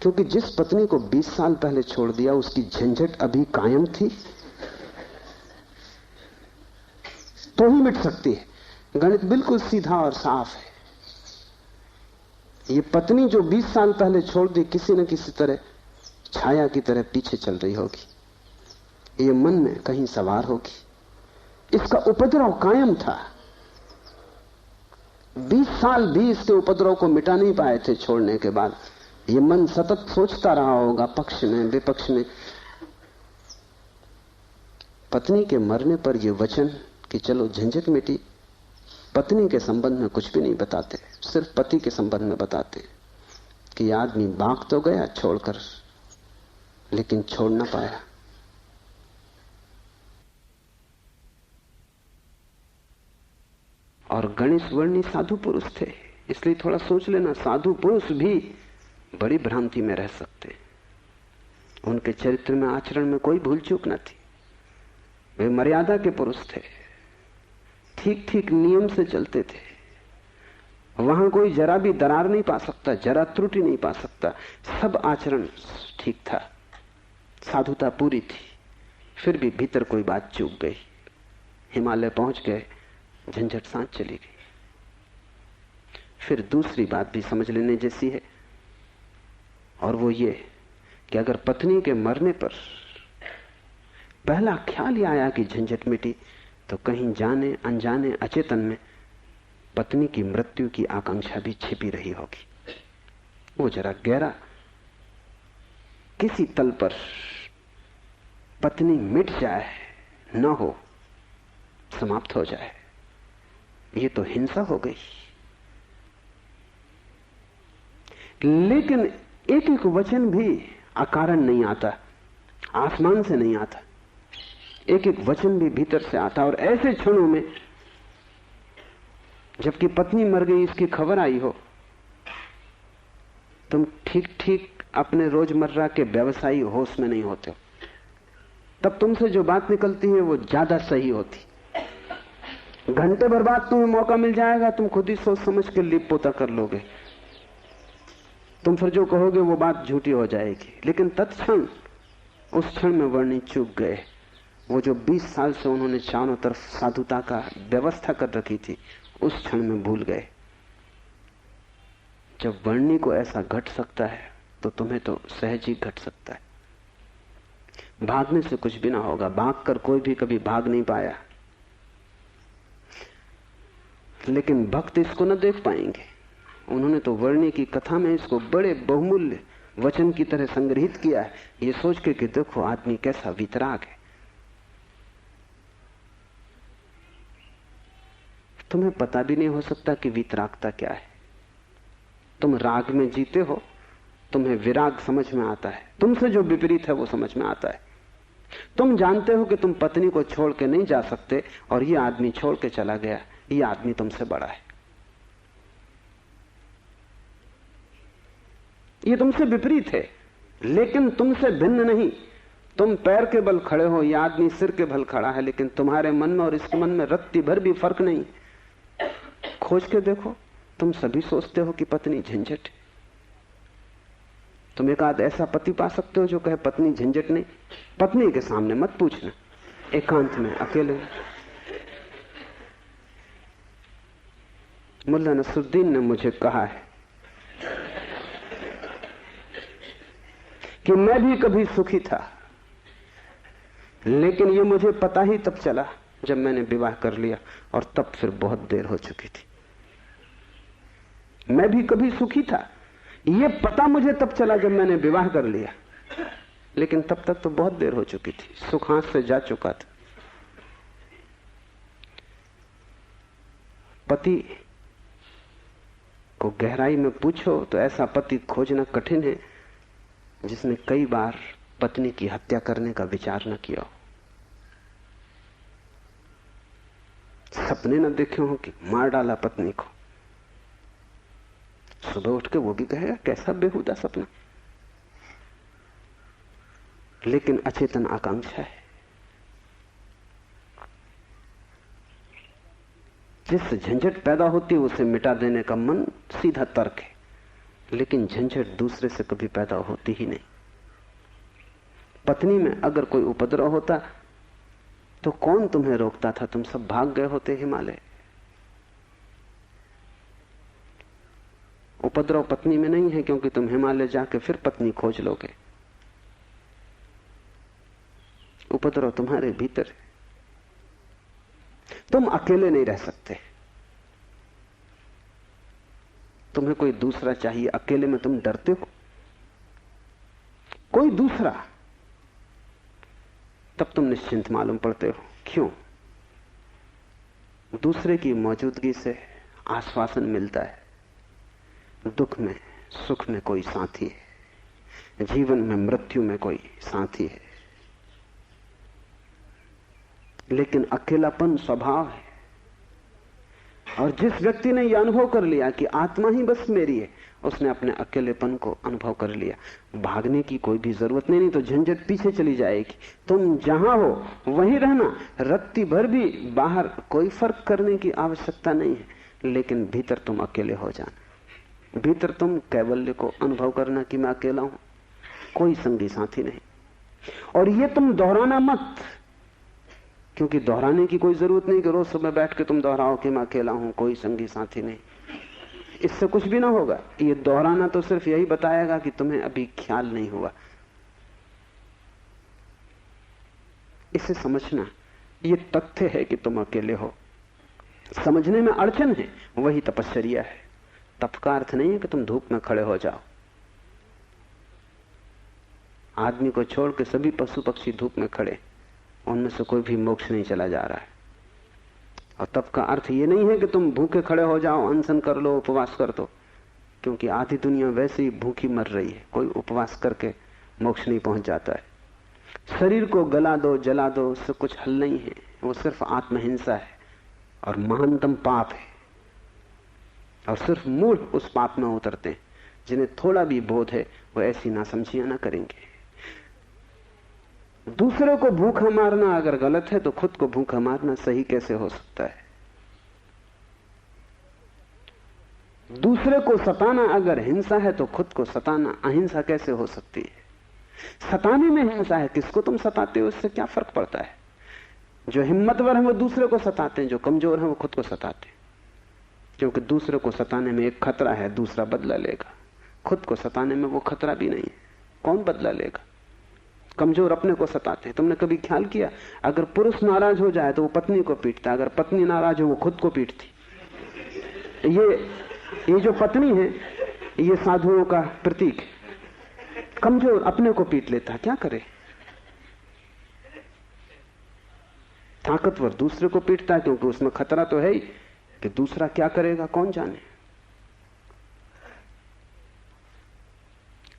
क्योंकि जिस पत्नी को 20 साल पहले छोड़ दिया उसकी झंझट अभी कायम थी तो ही मिट सकती है। गणित बिल्कुल सीधा और साफ है। ये पत्नी जो 20 साल पहले छोड़ दी, किसी न किसी तरह छाया की तरह पीछे चल रही होगी, ये मन में कहीं सवार होगी। इसका उपद्रव कायम था। 20 साल भी इसके उपद्रव को मिटा नहीं पाए थे छोड़ने के बाद। ये मन सतत सोचता रहा होगा, पक्ष में विपक्ष में। पत्नी के मरने पर यह वचन कि चलो झंझट मिटी, पत्नी के संबंध में कुछ भी नहीं बताते, सिर्फ पति के संबंध में बताते कि आदमी भाग तो गया छोड़कर, लेकिन छोड़ ना पाया। और गणेश वर्णी साधु पुरुष थे, इसलिए थोड़ा सोच लेना, साधु पुरुष भी बड़ी भ्रांति में रह सकते हैं। उनके चरित्र में, आचरण में कोई भूल चूक न थी। वे मर्यादा के पुरुष थे, ठीक ठीक नियम से चलते थे। वहां कोई जरा भी दरार नहीं पा सकता, जरा त्रुटि नहीं पा सकता। सब आचरण ठीक था, साधुता पूरी थी। फिर भी भीतर कोई बात चूक गई। हिमालय पहुंच गए, झंझट सांस चली गई। फिर दूसरी बात भी समझ लेने जैसी है, और वो ये कि अगर पत्नी के मरने पर पहला ख्याल ही आया कि झंझट मिटी, तो कहीं जाने अनजाने अचेतन में पत्नी की मृत्यु की आकांक्षा भी छिपी रही होगी। वो जरा गहरा किसी तल पर पत्नी मिट जाए, न हो, समाप्त हो जाए, ये तो हिंसा हो गई। लेकिन एक एक वचन भी अकारण नहीं आता, आसमान से नहीं आता। एक एक वचन भी भीतर से आता। और ऐसे क्षणों में जबकि पत्नी मर गई इसकी खबर आई हो, तुम ठीक ठीक अपने रोजमर्रा के व्यवसायी होश में नहीं होते हो। तब तुमसे जो बात निकलती है वो ज्यादा सही होती। घंटे भर बाद तुम्हें मौका मिल जाएगा, तुम खुद ही सोच समझ के लीप पोता कर लोगे। तुम फिर जो कहोगे वो बात झूठी हो जाएगी। लेकिन तत्क्षण, उस क्षण में वर्णी चूक गए। वो जो 20 साल से उन्होंने चारों तरफ साधुता का व्यवस्था कर रखी थी, उस क्षण में भूल गए। जब वर्णी को ऐसा घट सकता है तो तुम्हें तो सहज ही घट सकता है। भागने से कुछ भी ना होगा, भागकर कोई भी कभी भाग नहीं पाया। लेकिन भक्त इसको न देख पाएंगे। उन्होंने तो वर्णी की कथा में इसको बड़े बहुमूल्य वचन की तरह संग्रहित किया है, ये सोच के कि देखो आदमी कैसा वितराग है। तुम्हें पता भी नहीं हो सकता कि वितरागता क्या है। तुम राग में जीते हो, तुम्हें विराग समझ में आता है, तुमसे जो विपरीत है वो समझ में आता है। तुम जानते हो कि तुम पत्नी को छोड़ के नहीं जा सकते, और ये आदमी छोड़ के चला गया, ये आदमी तुमसे बड़ा है, ये तुमसे विपरीत है, लेकिन तुमसे भिन्न नहीं। तुम पैर के बल खड़े हो, ये आदमी सिर के बल खड़ा है, लेकिन तुम्हारे मन में और इसके मन में रत्ती भर भी फर्क नहीं। खोज के देखो, तुम सभी सोचते हो कि पत्नी झंझट है। तुम एक आध ऐसा पति पा सकते हो जो कहे पत्नी झंझट नहीं। पत्नी के सामने मत पूछना, एकांत में अकेले। मुल्ला नसरुद्दीन ने मुझे कहा है कि मैं भी कभी सुखी था, लेकिन ये मुझे पता ही तब चला जब मैंने विवाह कर लिया, और तब फिर बहुत देर हो चुकी थी। मैं भी कभी सुखी था, ये पता मुझे तब चला जब मैंने विवाह कर लिया, लेकिन तब तक तो बहुत देर हो चुकी थी, सुख हाथ से जा चुका था। पति को गहराई में पूछो तो ऐसा पति खोजना कठिन है जिसने कई बार पत्नी की हत्या करने का विचार न किया हो, सपने न देखे हो कि मार डाला पत्नी को। सुबह उठ के वो भी कहेगा कैसा बेहुदा सपना, लेकिन अचेतन आकांक्षा है। जिससे झंझट पैदा होती है उसे मिटा देने का मन सीधा तर्क है, लेकिन झंझट दूसरे से कभी पैदा होती ही नहीं। पत्नी में अगर कोई उपद्रव होता तो कौन तुम्हें रोकता था? तुम सब भाग गए होते हिमालय। उपद्रव पत्नी में नहीं है, क्योंकि तुम हिमालय जाके फिर पत्नी खोज लोगे। उपद्रव तुम्हारे भीतर है। तुम अकेले नहीं रह सकते, तुम्हें कोई दूसरा चाहिए। अकेले में तुम डरते हो, कोई दूसरा, तब तुम निश्चिंत मालूम पड़ते हो। क्यों? दूसरे की मौजूदगी से आश्वासन मिलता है। दुख में सुख में कोई साथी है, जीवन में मृत्यु में कोई साथी है। लेकिन अकेलापन स्वभाव है, और जिस व्यक्ति ने यह अनुभव कर लिया कि आत्मा ही बस मेरी है, उसने अपने अकेलेपन को अनुभव कर लिया। भागने की कोई भी जरूरत नहीं तो झंझट पीछे चली जाएगी। तुम जहां हो वहीं रहना, रत्ती भर भी बाहर कोई फर्क करने की आवश्यकता नहीं है, लेकिन भीतर तुम अकेले हो जाना। भीतर तुम कैवल्य को अनुभव करना कि मैं अकेला हूं, कोई संगी साथी नहीं। और ये तुम दोहराना मत, क्योंकि दोहराने की कोई जरूरत नहीं कि रोज सुबह बैठ के तुम दोहराओ कि मैं अकेला हूं, कोई संगी साथी नहीं। इससे कुछ भी ना होगा। ये दोहराना तो सिर्फ यही बताएगा कि तुम्हें अभी ख्याल नहीं हुआ। इसे समझना, ये तथ्य है कि तुम अकेले हो। समझने में अड़चन है, वही तपश्चर्या है। तप का अर्थ नहीं है कि तुम धूप में खड़े हो जाओ। आदमी को छोड़ के सभी पशु पक्षी धूप में खड़े, उनमें से कोई भी मोक्ष नहीं चला जा रहा है। और तप का अर्थ ये नहीं है कि तुम भूखे खड़े हो जाओ, अनशन कर लो, उपवास कर दो, क्योंकि आधी दुनिया वैसे ही भूखी मर रही है। कोई उपवास करके मोक्ष नहीं पहुंच जाता है। शरीर को गला दो, जला दो, उससे कुछ हल नहीं है। वो सिर्फ आत्महिंसा है और महानतम पाप है। और सिर्फ मूढ़ उस पाप में उतरते हैं। जिन्हें थोड़ा भी बोध है वो ऐसी नासमझियां ना करेंगे। दूसरे को भूखा मारना अगर गलत है तो खुद को भूखा मारना सही कैसे हो सकता है? दूसरे को सताना अगर हिंसा है तो खुद को सताना अहिंसा कैसे हो सकती है? सताने में हिंसा है, किसको तुम सताते हो इससे क्या फर्क पड़ता है? जो हिम्मतवर है वो दूसरे को सताते हैं, जो कमजोर है वो खुद को सताते हैं। क्योंकि दूसरे को सताने में एक खतरा है, दूसरा बदला लेगा। खुद को सताने में वो खतरा भी नहीं है, कौन बदला लेगा? कमजोर अपने को सताते हैं। तुमने कभी ख्याल किया, अगर पुरुष नाराज हो जाए तो वो पत्नी को पीटता, अगर पत्नी नाराज हो वो खुद को पीटती। ये जो पत्नी है ये साधुओं का प्रतीक है। कमजोर अपने को पीट लेता, क्या करे? ताकतवर दूसरे को पीटता है, क्योंकि उसमें खतरा तो है ही कि दूसरा क्या करेगा कौन जाने।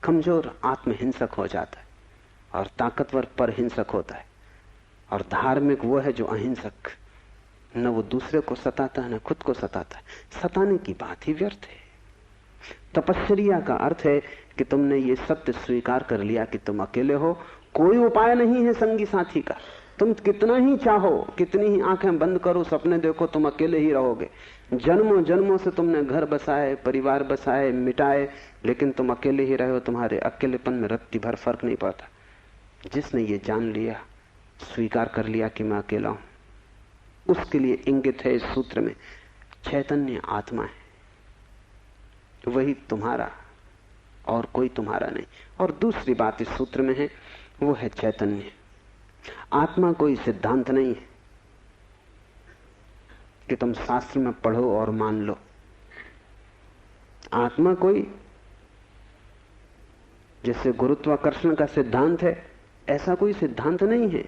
कमजोर आत्महिंसक हो जाता है और ताकतवर परहिंसक होता है। और धार्मिक वो है जो अहिंसक, न वो दूसरे को सताता है न खुद को सताता है। सताने की बात ही व्यर्थ है। तपश्चर्या का अर्थ है कि तुमने ये सत्य स्वीकार कर लिया कि तुम अकेले हो, कोई उपाय नहीं है संगी साथी का। तुम कितना ही चाहो, कितनी ही आंखें बंद करो, सपने देखो, तुम अकेले ही रहोगे। जन्मों जन्मों से तुमने घर बसाए, परिवार बसाए, मिटाए, लेकिन तुम अकेले ही रहे हो। तुम्हारे अकेलेपन में रत्ती भर फर्क नहीं पड़ता। जिसने ये जान लिया, स्वीकार कर लिया कि मैं अकेला हूं, उसके लिए इंगित है इस सूत्र में चैतन्य आत्मा है, वही तुम्हारा और कोई तुम्हारा नहीं। और दूसरी बात इस सूत्र में है, वो है चैतन्य। आत्मा कोई सिद्धांत नहीं है कि तुम शास्त्र में पढ़ो और मान लो। आत्मा कोई जैसे गुरुत्वाकर्षण का सिद्धांत है, ऐसा कोई सिद्धांत नहीं है।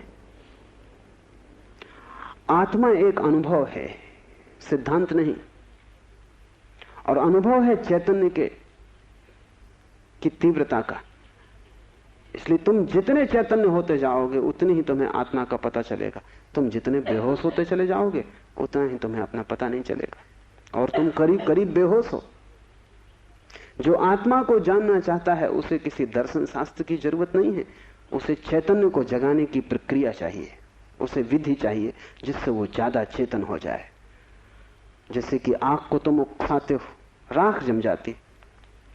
आत्मा एक अनुभव है, सिद्धांत नहीं। और अनुभव है चैतन्य की तीव्रता का। इसलिए तुम जितने चैतन्य होते जाओगे उतनी ही तुम्हें आत्मा का पता चलेगा। तुम जितने बेहोश होते चले जाओगे उतना ही तुम्हें अपना पता नहीं चलेगा। और तुम करीब करीब बेहोश हो। जो आत्मा को जानना चाहता है उसे किसी दर्शन शास्त्र की जरूरत नहीं है। उसे चैतन्य को जगाने की प्रक्रिया चाहिए, उसे विधि चाहिए जिससे वो ज्यादा चेतन हो जाए। जैसे कि आग को तुम उकसाते हो, राख जम जाती,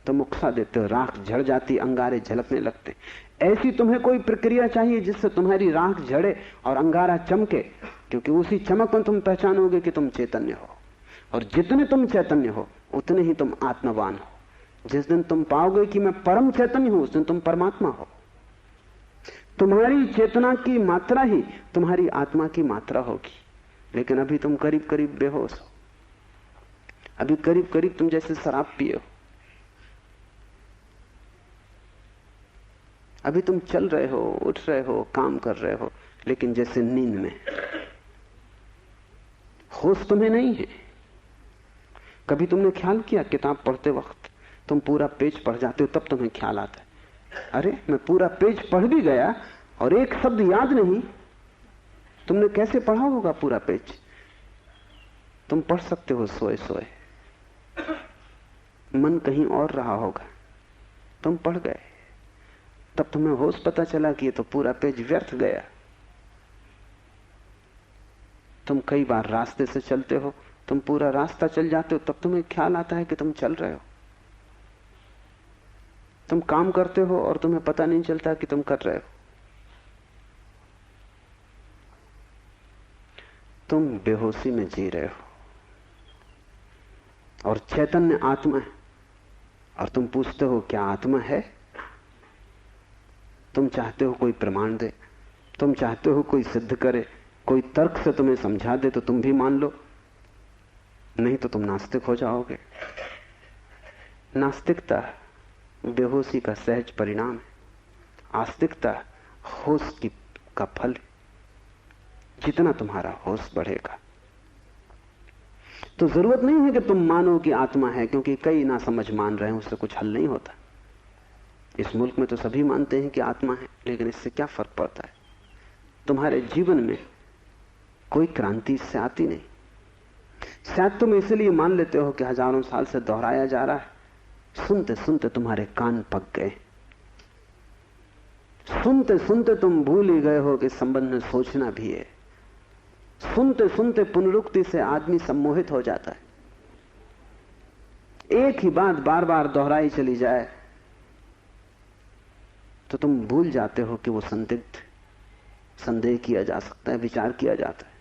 तुम उकसा देते हो, राख झड़ जाती, अंगारे झलकने लगते। ऐसी तुम्हें कोई प्रक्रिया चाहिए जिससे तुम्हारी राख झड़े और अंगारा चमके, क्योंकि उसी चमक में तुम पहचानोगे कि तुम चैतन्य हो। और जितने तुम चैतन्य हो उतने ही तुम आत्मवान हो। जिस दिन तुम पाओगे कि मैं परम चैतन्य हूं, उस दिन तुम परमात्मा हो। तुम्हारी चेतना की मात्रा ही तुम्हारी आत्मा की मात्रा होगी। लेकिन अभी तुम करीब करीब बेहोश हो। अभी करीब करीब तुम जैसे शराब पिए हो। अभी तुम चल रहे हो, उठ रहे हो, काम कर रहे हो, लेकिन जैसे नींद में। होश तुम्हें नहीं है। कभी तुमने ख्याल किया, किताब पढ़ते वक्त तुम पूरा पेज पढ़ जाते हो, तब तुम्हें ख्याल आता है, अरे मैं पूरा पेज पढ़ भी गया और एक शब्द याद नहीं। तुमने कैसे पढ़ा होगा पूरा पेज? तुम पढ़ सकते हो सोए सोए, मन कहीं और रहा होगा, तुम पढ़ गए, तब तुम्हें होश पता चला कि ये तो पूरा पेज व्यर्थ गया। तुम कई बार रास्ते से चलते हो, तुम पूरा रास्ता चल जाते हो, तब तुम्हें ख्याल आता है कि तुम चल रहे हो। तुम काम करते हो और तुम्हें पता नहीं चलता कि तुम कर रहे हो। तुम बेहोशी में जी रहे हो और चैतन्य आत्मा है। और तुम पूछते हो क्या आत्मा है? तुम चाहते हो कोई प्रमाण दे, तुम चाहते हो कोई सिद्ध करे, कोई तर्क से तुम्हें समझा दे तो तुम भी मान लो, नहीं तो तुम नास्तिक हो जाओगे। नास्तिकता बेहोशी का सहज परिणाम है। आस्तिकता होश का फल। जितना तुम्हारा होश बढ़ेगा तो जरूरत नहीं है कि तुम मानो कि आत्मा है, क्योंकि कई ना समझ मान रहे हैं, उससे कुछ हल नहीं होता। इस मुल्क में तो सभी मानते हैं कि आत्मा है, लेकिन इससे क्या फर्क पड़ता है? तुम्हारे जीवन में कोई क्रांति इससे आती नहीं। शायद तुम इसलिए मान लेते हो कि हजारों साल से दोहराया जा रहा है। सुनते सुनते तुम्हारे कान पक गए, सुनते सुनते तुम भूल ही गए हो कि संबंध में सोचना भी है। सुनते सुनते पुनरुक्ति से आदमी सम्मोहित हो जाता है। एक ही बात बार बार दोहराई चली जाए तो तुम भूल जाते हो कि वो संदिग्ध, संदेह किया जा सकता है, विचार किया जाता है।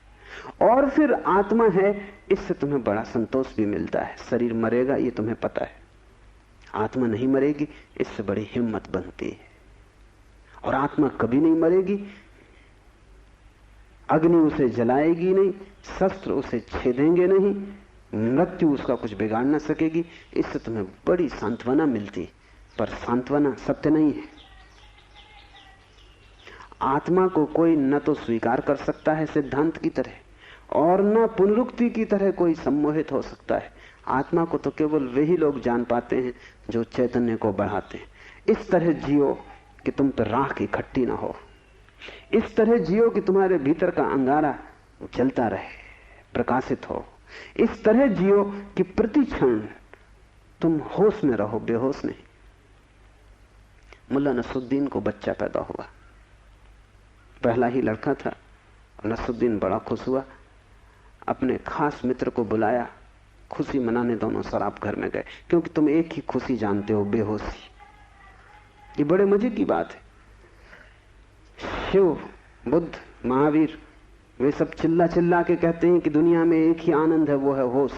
और फिर आत्मा है, इससे तुम्हें बड़ा संतोष भी मिलता है। शरीर मरेगा ये तुम्हें पता है, आत्मा नहीं मरेगी, इससे बड़ी हिम्मत बनती है। और आत्मा कभी नहीं मरेगी, अग्नि उसे जलाएगी नहीं, शस्त्र उसे छेदेंगे नहीं, मृत्यु उसका कुछ बिगाड़ ना सकेगी। इससे तुम्हें बड़ी सांत्वना मिलती। पर सांत्वना सत्य नहीं है। आत्मा को कोई न तो स्वीकार कर सकता है सिद्धांत की तरह और न पुनरुक्ति की तरह कोई सम्मोहित हो सकता है। आत्मा को तो केवल वही लोग जान पाते हैं जो चैतन्य को बढ़ाते हैं। इस तरह जियो कि तुम पर राख इकट्ठी ना हो। इस तरह जियो कि तुम्हारे भीतर का अंगारा जलता रहे, प्रकाशित हो। इस तरह जियो कि प्रति क्षण तुम होश में रहो, बेहोश नहीं। मुल्ला नसरुद्दीन को बच्चा पैदा हुआ, पहला ही लड़का था। नसरुद्दीन बड़ा खुश हुआ, अपने खास मित्र को बुलाया, खुशी मनाने दोनों शराब घर में गए। क्योंकि तुम एक ही खुशी जानते हो, बेहोशी। ये बड़े मजे की बात है। शिव, बुद्ध, महावीर, वे सब चिल्ला चिल्ला के कहते हैं कि दुनिया में एक ही आनंद है, वो है होश।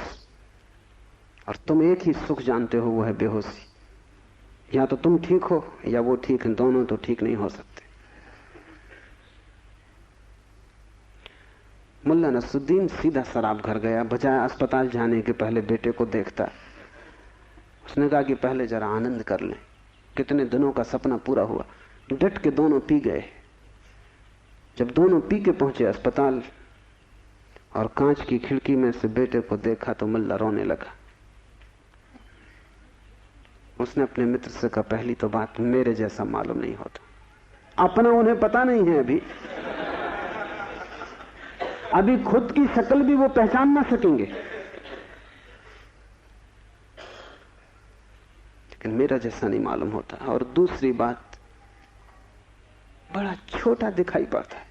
और तुम एक ही सुख जानते हो, वो है बेहोशी। या तो तुम ठीक हो या वो ठीक है, दोनों तो ठीक नहीं हो सकते। मुल्ला नसरुद्दीन सीधा शराब घर गया, बजाय अस्पताल जाने के पहले बेटे को देखता। उसने कहा कि पहले जरा आनंद कर लें, कितने दिनों का सपना पूरा हुआ। डट के दोनों पी गए। जब दोनों पी के पहुंचे अस्पताल और कांच की खिड़की में से बेटे को देखा तो मुल्ला रोने लगा। उसने अपने मित्र से कहा, पहली तो बात मेरे जैसा मालूम नहीं होता। अपना उन्हें पता नहीं है, अभी खुद की शक्ल भी वो पहचान ना सकेंगे, लेकिन मेरा जैसा नहीं मालूम होता। और दूसरी बात, बड़ा छोटा दिखाई पड़ता है।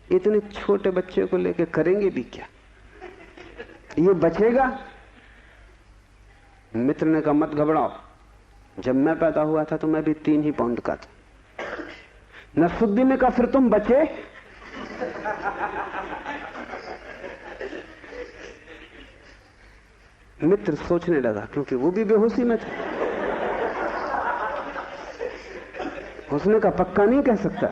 इतने छोटे बच्चे को लेकर करेंगे भी क्या? ये बचेगा? मित्र ने कहा, मत घबराओ, जब मैं पैदा हुआ था तो मैं भी 3 ही पाउंड का था। नसरुद्दीन ने कहा, फिर तुम बचे? मित्र सोचने लगा, क्योंकि वो भी बेहोशी में था। उसने कहा, पक्का नहीं कह सकता।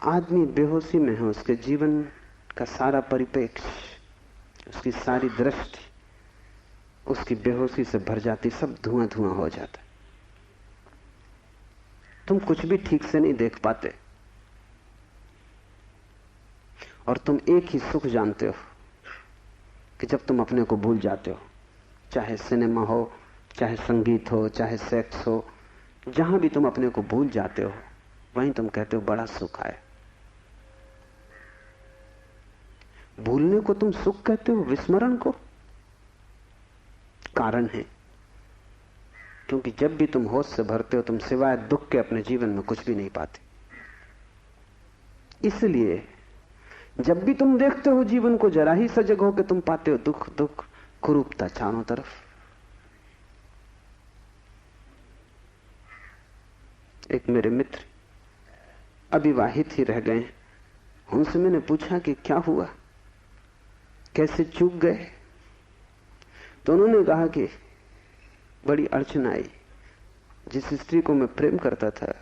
आदमी बेहोशी में है, उसके जीवन का सारा परिप्रेक्ष्य, उसकी सारी दृष्टि उसकी बेहोशी से भर जाती, सब धुआं धुआं हो जाता। तुम कुछ भी ठीक से नहीं देख पाते और तुम एक ही सुख जानते हो कि जब तुम अपने को भूल जाते हो, चाहे सिनेमा हो, चाहे संगीत हो, चाहे सेक्स हो, जहां भी तुम अपने को भूल जाते हो वहीं तुम कहते हो बड़ा सुख आया। भूलने को तुम सुख कहते हो, विस्मरण को? कारण है, क्योंकि जब भी तुम होश से भरते हो तुम सिवाय दुख के अपने जीवन में कुछ भी नहीं पाते। इसलिए जब भी तुम देखते हो जीवन को, जरा ही सजग हो के तुम पाते हो दुख दुख, कुरूपता चारों तरफ। एक मेरे मित्र अविवाहित ही रह गए, उनसे मैंने पूछा कि क्या हुआ, कैसे चूक गए? तो उन्होंने कहा कि बड़ी अड़चन आई। जिस स्त्री को मैं प्रेम करता था,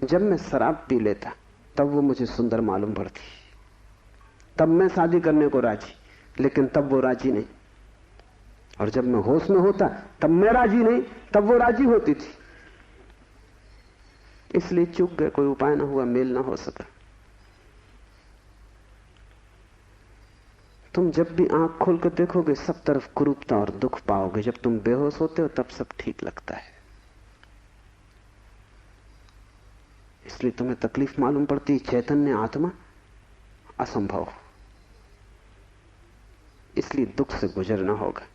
जब मैं शराब पी लेता तब वो मुझे सुंदर मालूम पड़ती, तब मैं शादी करने को राजी, लेकिन तब वो राजी नहीं। और जब मैं होश में होता तब मैं राजी नहीं, तब वो राजी होती थी। इसलिए चूक गए, कोई उपाय ना हुआ, मेल ना हो सका। तुम जब भी आंख खोल कर देखोगे सब तरफ कुरूपता और दुख पाओगे। जब तुम बेहोश होते हो तब सब ठीक लगता है। इसलिए तुम्हें तकलीफ मालूम पड़ती, चैतन्य आत्मा असंभव। इसलिए दुख से गुजरना होगा।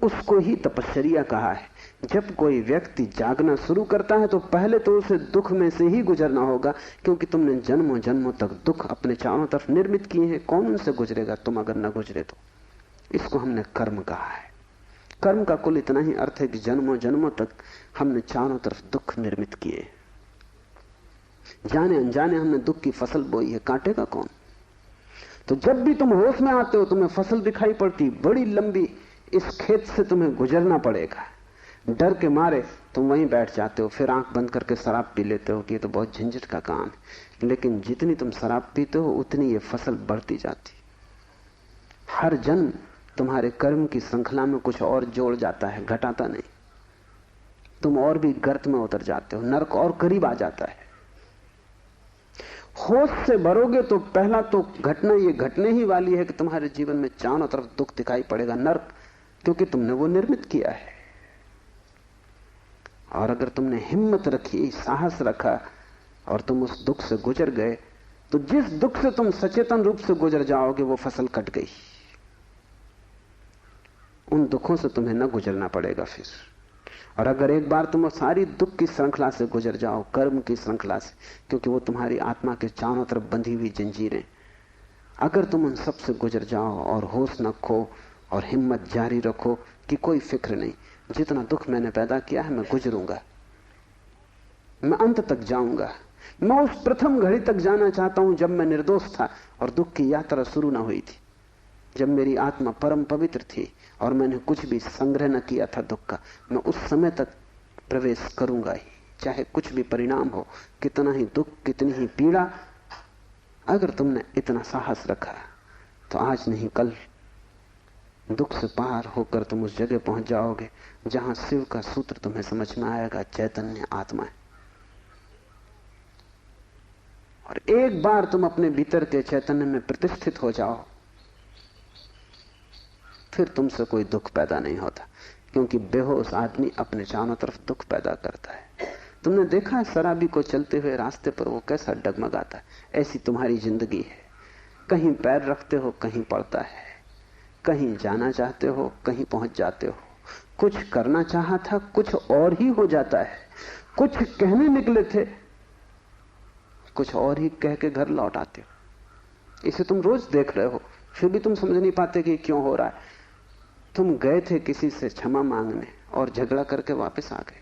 उसको ही तपश्चर्या कहा है। जब कोई व्यक्ति जागना शुरू करता है तो पहले तो उसे दुख में से ही गुजरना होगा, क्योंकि तुमने जन्मों जन्मों तक दुख अपने चारों तरफ निर्मित किए हैं। कौन उनसे गुजरेगा तुम अगर न गुजरे तो? इसको हमने कर्म कहा है। कर्म का कुल इतना ही अर्थ है कि जन्मों जन्मों तक हमने चारों तरफ दुख निर्मित किए, जाने अनजाने हमने दुख की फसल बोई है, काटेगा कौन? तो जब भी तुम होश में आते हो तुम्हें फसल दिखाई पड़ती बड़ी लंबी, इस खेत से तुम्हें गुजरना पड़ेगा। डर के मारे तुम वहीं बैठ जाते हो, फिर आंख बंद करके शराब पी लेते हो कि ये तो बहुत झंझट का काम है। लेकिन जितनी तुम शराब पीते हो उतनी ये फसल बढ़ती जाती। हर जन्म तुम्हारे कर्म की श्रृंखला में कुछ और जोड़ जाता है, घटाता नहीं। तुम और भी गर्त में उतर जाते हो, नरक और करीब आ जाता है। होश से भरोगे तो पहला तो घटना ये घटने ही वाली है कि तुम्हारे जीवन में चारों तरफ दुख दिखाई पड़ेगा, नरक, क्योंकि तुमने वो निर्मित किया है। और अगर तुमने हिम्मत रखी, साहस रखा और तुम उस दुख से गुजर गए, तो जिस दुख से तुम सचेतन रूप से गुजर जाओगे वो फसल कट गई। उन दुखों से तुम्हें न गुजरना पड़ेगा फिर। और अगर एक बार तुम सारी दुख की श्रृंखला से गुजर जाओ, कर्म की श्रृंखला से, क्योंकि वो तुम्हारी आत्मा के चारों तरफ बंधी हुई जंजीरें, अगर तुम उन सब से गुजर जाओ और होश न खो और हिम्मत जारी रखो कि कोई फिक्र नहीं, जितना दुख मैंने पैदा किया है मैं गुजरूंगा, मैं अंत तक जाऊंगा। मैं उस प्रथम घड़ी तक जाना चाहता हूं जब मैं निर्दोष था और दुख की यात्रा शुरू ना हुई थी। जब मेरी आत्मा परम पवित्र थी और मैंने कुछ भी संग्रह न किया था दुख का, मैं उस समय तक प्रवेश करूंगा ही, चाहे कुछ भी परिणाम हो, कितना ही दुख, कितनी ही पीड़ा। अगर तुमने इतना साहस रखा तो आज नहीं कल दुख से पार होकर तुम उस जगह पहुंच जाओगे जहां शिव का सूत्र तुम्हें समझ में आएगा, चैतन्य आत्मा है। और एक बार तुम अपने भीतर के चैतन्य में प्रतिष्ठित हो जाओ, फिर तुमसे कोई दुख पैदा नहीं होता, क्योंकि बेहोश आदमी अपने चारों तरफ दुख पैदा करता है। तुमने देखा है शराबी को चलते हुए रास्ते पर वो कैसा डगमगाता है? ऐसी तुम्हारी जिंदगी है, कहीं पैर रखते हो कहीं पड़ता है, कहीं जाना चाहते हो कहीं पहुंच जाते हो, कुछ करना चाहा था कुछ और ही हो जाता है, कुछ कहने निकले थे कुछ और ही कह के घर लौट आते हो। इसे तुम रोज देख रहे हो, फिर भी तुम समझ नहीं पाते कि क्यों हो रहा है। तुम गए थे किसी से क्षमा मांगने और झगड़ा करके वापस आ गए।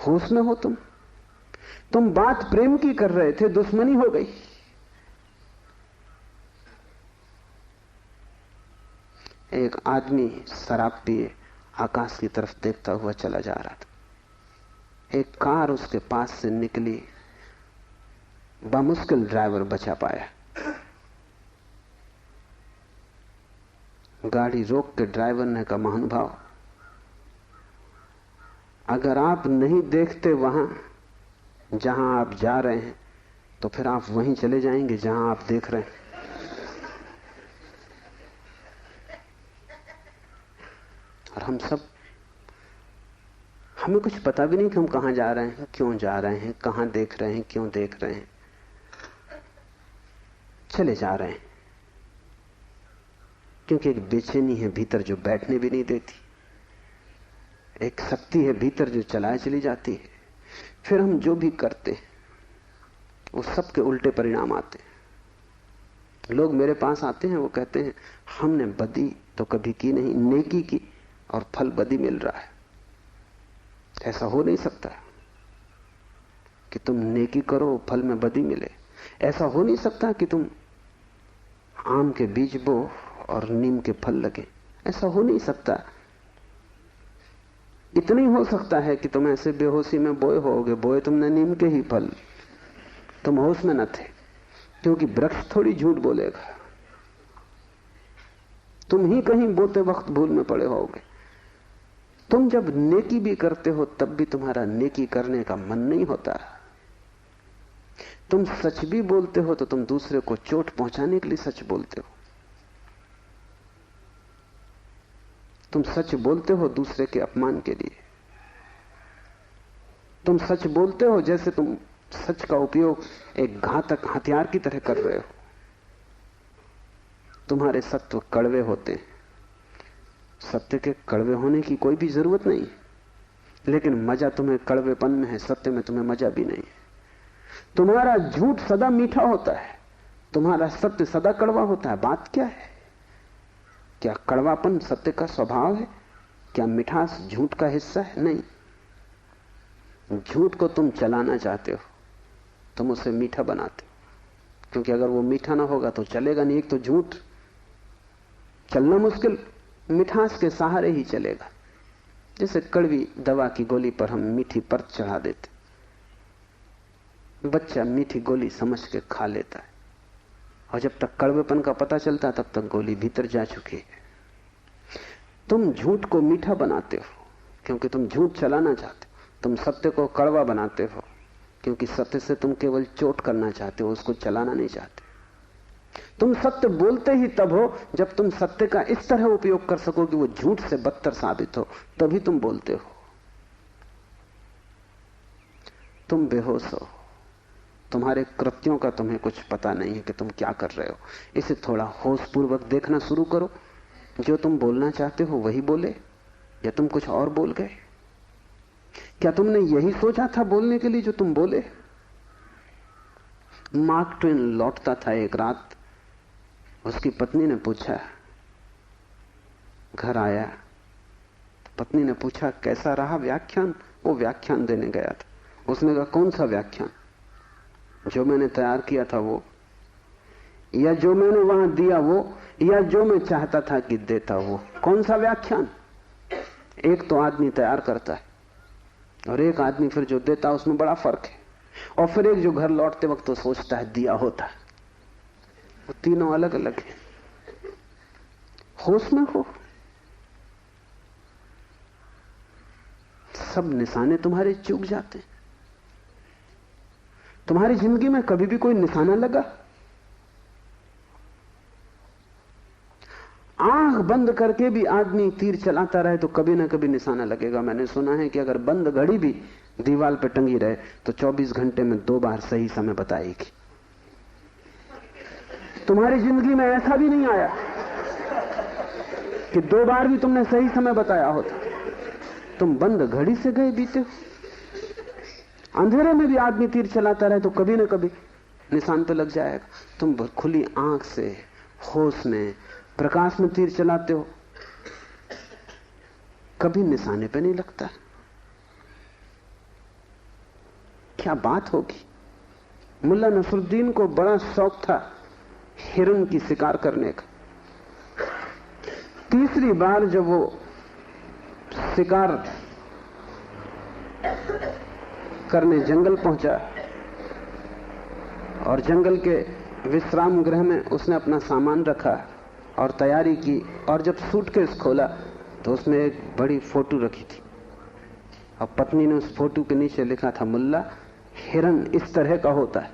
होश में हो तुम बात प्रेम की कर रहे थे, दुश्मनी हो गई। एक आदमी शराब पिए आकाश की तरफ देखता हुआ चला जा रहा था। एक कार उसके पास से निकली, बामुश्किल ड्राइवर बचा पाया। गाड़ी रोक के ड्राइवर ने कहा, महानुभाव, अगर आप नहीं देखते वहां जहां आप जा रहे हैं तो फिर आप वहीं चले जाएंगे जहां आप देख रहे हैं। और हम सब, हमें कुछ पता भी नहीं कि हम कहां जा रहे हैं, क्यों जा रहे हैं, कहां देख रहे हैं, क्यों देख रहे हैं, चले जा रहे हैं। क्योंकि एक बेचैनी है भीतर जो बैठने भी नहीं देती, एक शक्ति है भीतर जो चलाए चली जाती है। फिर हम जो भी करते हैं वो सबके उल्टे परिणाम आते हैं। लोग मेरे पास आते हैं, वो कहते हैं हमने बदी तो कभी की नहीं, नेकी की और फल बदी मिल रहा है। ऐसा हो नहीं सकता कि तुम नेकी करो फल में बदी मिले। ऐसा हो नहीं सकता कि तुम आम के बीज बो और नीम के फल लगे। ऐसा हो नहीं सकता। इतना ही हो सकता है कि तुम ऐसे बेहोशी में बोए होगे, बोए तुमने नीम के ही फल, तुम होश में न थे, क्योंकि वृक्ष थोड़ी झूठ बोलेगा। तुम ही कहीं बोते वक्त भूल में पड़े होगे। तुम जब नेकी भी करते हो तब भी तुम्हारा नेकी करने का मन नहीं होता। तुम सच भी बोलते हो तो तुम दूसरे को चोट पहुंचाने के लिए सच बोलते हो। तुम सच बोलते हो दूसरे के अपमान के लिए। तुम सच बोलते हो जैसे तुम सच का उपयोग एक घातक हथियार की तरह कर रहे हो। तुम्हारे सत्य कड़वे होते हैं। सत्य के कड़वे होने की कोई भी जरूरत नहीं, लेकिन मजा तुम्हें कड़वेपन में है, सत्य में तुम्हें मजा भी नहीं है। तुम्हारा झूठ सदा मीठा होता है, तुम्हारा सत्य सदा कड़वा होता है। बात क्या है? क्या कड़वापन सत्य का स्वभाव है? क्या मिठास झूठ का हिस्सा है? नहीं। झूठ को तुम चलाना चाहते हो, तुम उसे मीठा बनाते हो, क्योंकि अगर वो मीठा ना होगा तो चलेगा नहीं। एक तो झूठ चलना मुश्किल, मिठास के सहारे ही चलेगा। जैसे कड़वी दवा की गोली पर हम मीठी परत चढ़ा देते, बच्चा मीठी गोली समझ के खा लेता है, और जब तक कड़वेपन का पता चलता है तब तक गोली भीतर जा चुकी है। तुम झूठ को मीठा बनाते हो क्योंकि तुम झूठ चलाना चाहते हो। तुम सत्य को कड़वा बनाते हो क्योंकि सत्य से तुम केवल चोट करना चाहते हो, उसको चलाना नहीं चाहते। तुम सत्य बोलते ही तब हो जब तुम सत्य का इस तरह उपयोग कर सको कि वो झूठ से बदतर साबित हो, तभी तुम बोलते हो। तुम बेहोश हो, तुम्हारे कृत्यों का तुम्हें कुछ पता नहीं है कि तुम क्या कर रहे हो। इसे थोड़ा होशपूर्वक देखना शुरू करो। जो तुम बोलना चाहते हो वही बोले, या तुम कुछ और बोल गए? क्या तुमने यही सोचा था बोलने के लिए जो तुम बोले? मार्क ट्वेन लौटता था एक रात, उसकी पत्नी ने पूछा, घर आया, पत्नी ने पूछा कैसा रहा व्याख्यान? वो व्याख्यान देने गया था। उसने कहा कौन सा व्याख्यान? जो मैंने तैयार किया था वो। या जो मैंने वहां दिया वो, या जो मैं चाहता था कि देता वो? कौन सा व्याख्यान? एक तो आदमी तैयार करता है और एक आदमी फिर जो देता है, उसमें बड़ा फर्क है। और फिर एक जो घर लौटते वक्त तो सोचता है दिया होता है। वो तीनों अलग अलग हैं। होश में हो, सब निशाने तुम्हारे चूक जाते हैं। तुम्हारी जिंदगी में कभी भी कोई निशाना लगा? आंख बंद करके भी आदमी तीर चलाता रहे तो कभी ना कभी निशाना लगेगा। मैंने सुना है कि अगर बंद घड़ी भी दीवार पर टंगी रहे तो 24 घंटे में 2 बार सही समय बताएगी। तुम्हारी जिंदगी में ऐसा भी नहीं आया कि 2 बार भी तुमने सही समय बताया होता। तुम बंद घड़ी से गए बीते हो। अंधेरे में भी आदमी तीर चलाता रहे तो कभी ना कभी निशान तो लग जाएगा। तुम खुली आंख से होश में प्रकाश में तीर चलाते हो, कभी निशाने पे नहीं लगता। क्या बात होगी? मुल्ला नसरुद्दीन को बड़ा शौक था हिरन की शिकार करने का। तीसरी बार जब वो शिकार करने जंगल पहुंचा और जंगल के विश्राम गृह में उसने अपना सामान रखा और तैयारी की, और जब सूटकेस खोला तो उसमें एक बड़ी फोटो रखी थी और पत्नी ने उस फोटो के नीचे लिखा था, मुल्ला, हिरन इस तरह का होता है।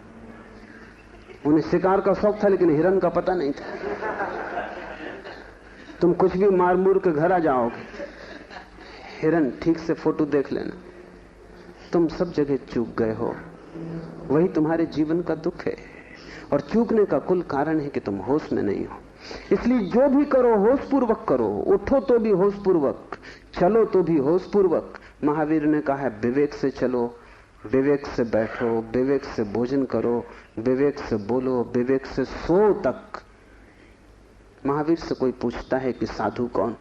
उन्हें शिकार का शौक था लेकिन हिरन का पता नहीं था। तुम कुछ भी मार मूर के घर आ जाओगे, हिरन ठीक से फोटो देख लेना। तुम सब जगह चूक गए हो। वही तुम्हारे जीवन का दुख है। और चूकने का कुल कारण है कि तुम होश में नहीं हो। इसलिए जो भी करो होशपूर्वक करो। उठो तो भी होशपूर्वक, चलो तो भी होशपूर्वक। महावीर ने कहा है विवेक से चलो, विवेक से बैठो, विवेक से भोजन करो, विवेक से बोलो, विवेक से सो तक। महावीर से कोई पूछता है कि साधु कौन,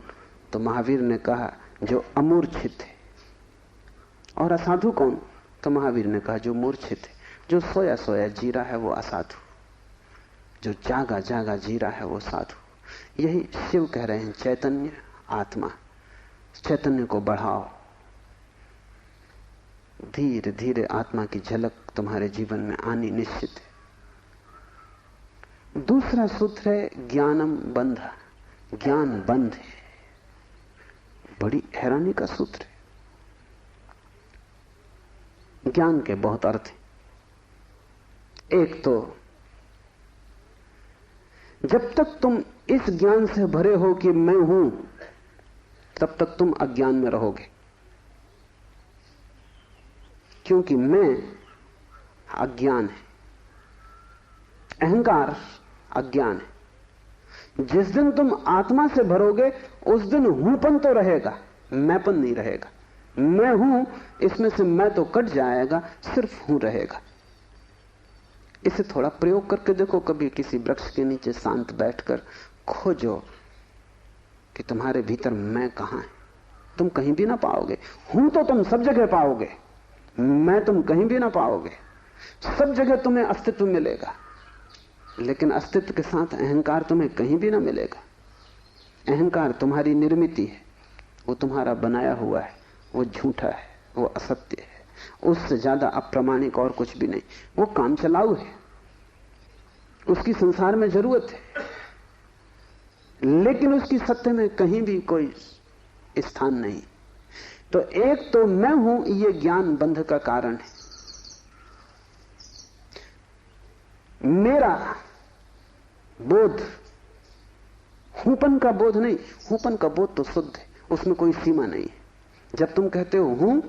तो महावीर ने कहा जो अमूर्छित है। और असाधु कौन, तो महावीर ने कहा जो मूर्छित है। जो सोया सोया जी रहा है वो असाधु, जो जागा जागा जी रहा है वो साधु। यही शिव कह रहे हैं, चैतन्य आत्मा। चैतन्य को बढ़ाओ। धीरे धीरे आत्मा की झलक तुम्हारे जीवन में आनी निश्चित है। दूसरा सूत्र है ज्ञानम बंध। ज्ञान बंध है। बड़ी हैरानी का सूत्र है। ज्ञान के बहुत अर्थ हैं। एक तो जब तक तुम इस ज्ञान से भरे हो कि मैं हूं, तब तक तुम अज्ञान में रहोगे, क्योंकि मैं अज्ञान है, अहंकार अज्ञान है। जिस दिन तुम आत्मा से भरोगे उस दिन हूंपन तो रहेगा, मैंपन नहीं रहेगा। मैं हूं, इसमें से मैं तो कट जाएगा, सिर्फ हूं रहेगा। इसे थोड़ा प्रयोग करके देखो। कभी किसी वृक्ष के नीचे शांत बैठकर खोजो कि तुम्हारे भीतर मैं कहां है। तुम कहीं भी ना पाओगे। हूं तो तुम सब जगह पाओगे, मैं तुम कहीं भी ना पाओगे। सब जगह तुम्हें अस्तित्व मिलेगा, लेकिन अस्तित्व के साथ अहंकार तुम्हें कहीं भी ना मिलेगा। अहंकार तुम्हारी निर्मिति है, वो तुम्हारा बनाया हुआ है, वो झूठा है, वो असत्य है, उससे ज्यादा अप्रामाणिक और कुछ भी नहीं। वो काम चलाऊ है, उसकी संसार में जरूरत है, लेकिन उसकी सत्य में कहीं भी कोई स्थान नहीं। तो एक तो मैं हूं, ये ज्ञान बंध का कारण है। मेरा बोध हूंपन का बोध नहीं। हूंपन का बोध तो शुद्ध है, उसमें कोई सीमा नहीं है। जब तुम कहते हो हूं,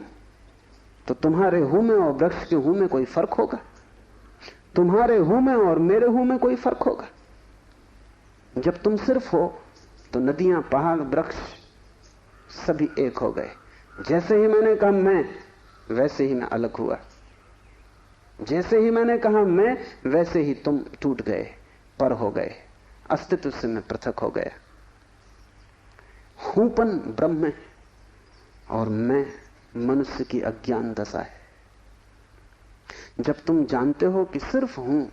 तो तुम्हारे हूं में और वृक्ष के हूं में कोई फर्क होगा? तुम्हारे हूं में और मेरे हूं में कोई फर्क होगा? जब तुम सिर्फ हो तो नदियां, पहाड़, वृक्ष सभी एक हो गए। जैसे ही मैंने कहा मैं, वैसे ही मैं अलग हुआ। जैसे ही मैंने कहा मैं, वैसे ही तुम टूट गए, पर हो गए, अस्तित्व से मैं पृथक हो गया। हूंपन ब्रह्म है और मैं मनुष्य की अज्ञान दशा है। जब तुम जानते हो कि सिर्फ हूं,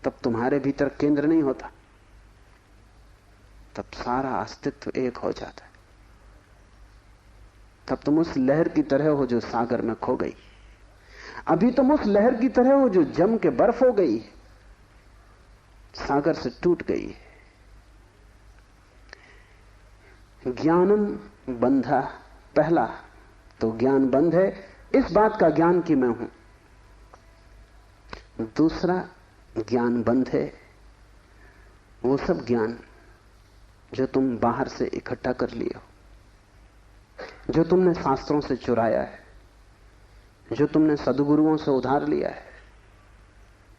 तब तुम्हारे भीतर केंद्र नहीं होता, तब सारा अस्तित्व एक हो जाता है। तब तुम उस लहर की तरह हो जो सागर में खो गई। अभी तुम उस लहर की तरह हो जो जम के बर्फ हो गई, सागर से टूट गई। ज्ञानम बंधा, पहला तो ज्ञान बंध है, इस बात का ज्ञान कि मैं हूं। दूसरा ज्ञान बंध है वो सब ज्ञान जो तुम बाहर से इकट्ठा कर लिए हो, जो तुमने शास्त्रों से चुराया है, जो तुमने सद्गुरुओं से उधार लिया है,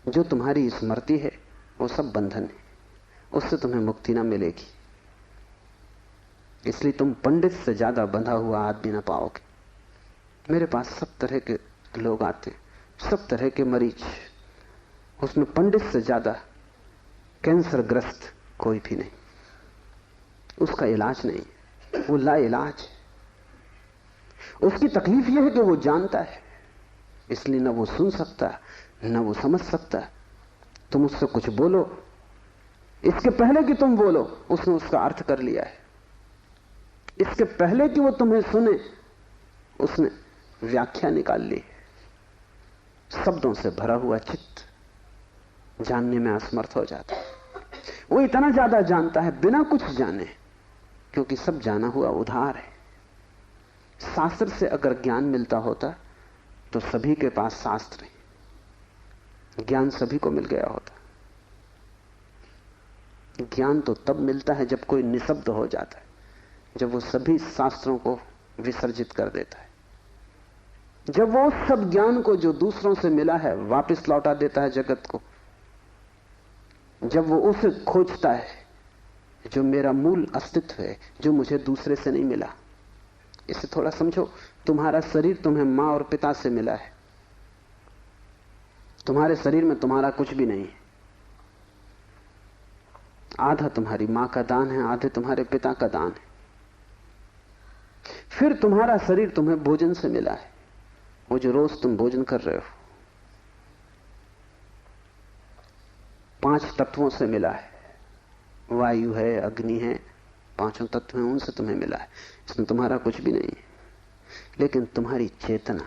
जो तुम्हारी स्मृति है, वो सब बंधन है। उससे तुम्हें मुक्ति ना मिलेगी। इसलिए तुम पंडित से ज्यादा बंधा हुआ आदमी ना पाओगे। मेरे पास सब तरह के लोग आते हैं, सब तरह के मरीज, उसमें पंडित से ज्यादा कैंसर ग्रस्त कोई भी नहीं। उसका इलाज नहीं, वो ला इलाज है। उसकी तकलीफ यह है कि वो जानता है, इसलिए न वो सुन सकता न वो समझ सकता। तुम उससे कुछ बोलो, इसके पहले कि तुम बोलो उसने उसका अर्थ कर लिया है। इसके पहले कि वो तुम्हें सुने उसने व्याख्या निकाल ली। शब्दों से भरा हुआ चित्त जानने में असमर्थ हो जाता है। वो इतना ज्यादा जानता है बिना कुछ जाने, क्योंकि सब जाना हुआ उधार है। शास्त्र से अगर ज्ञान मिलता होता तो सभी के पास शास्त्र है, ज्ञान सभी को मिल गया होता। ज्ञान तो तब मिलता है जब कोई निशब्द हो जाता है, जब वो सभी शास्त्रों को विसर्जित कर देता है, जब वो उस सब ज्ञान को जो दूसरों से मिला है वापस लौटा देता है जगत को, जब वो उसे खोजता है जो मेरा मूल अस्तित्व है, जो मुझे दूसरे से नहीं मिला। इसे थोड़ा समझो। तुम्हारा शरीर तुम्हें मां और पिता से मिला है। तुम्हारे शरीर में तुम्हारा कुछ भी नहीं है। आधा तुम्हारी मां का दान है, आधे तुम्हारे पिता का दान है। फिर तुम्हारा शरीर तुम्हें भोजन से मिला है, वो जो रोज तुम भोजन कर रहे हो। 5 तत्वों से मिला है, वायु है, अग्नि है, 5 तत्व हैं, उनसे तुम्हें मिला है। इसमें तुम्हारा कुछ भी नहीं है। लेकिन तुम्हारी चेतना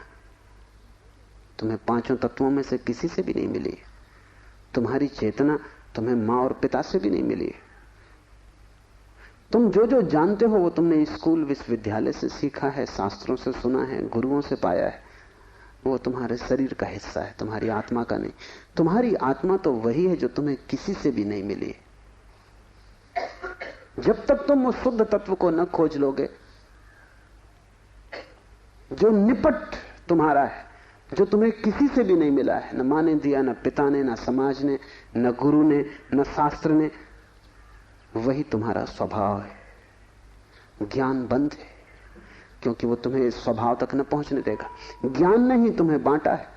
तुम्हें 5 तत्वों में से किसी से भी नहीं मिली। तुम्हारी चेतना तुम्हें मां और पिता से भी नहीं मिली। तुम जो जो जानते हो वो तुमने स्कूल विश्वविद्यालय से सीखा है, शास्त्रों से सुना है, गुरुओं से पाया है। वो तुम्हारे शरीर का हिस्सा है, तुम्हारी आत्मा का नहीं। तुम्हारी आत्मा तो वही है जो तुम्हें किसी से भी नहीं मिली। जब तक तुम उस शुद्ध तत्व को न खोज लोगे, जो निपट तुम्हारा है, जो तुम्हें किसी से भी नहीं मिला है, न मां ने दिया, न पिता ने, न समाज ने, न गुरु ने, न शास्त्र ने, वही तुम्हारा स्वभाव है। ज्ञान बंद है, क्योंकि वो तुम्हें इस स्वभाव तक न पहुंचने देगा। ज्ञान ने ही तुम्हें बांटा है।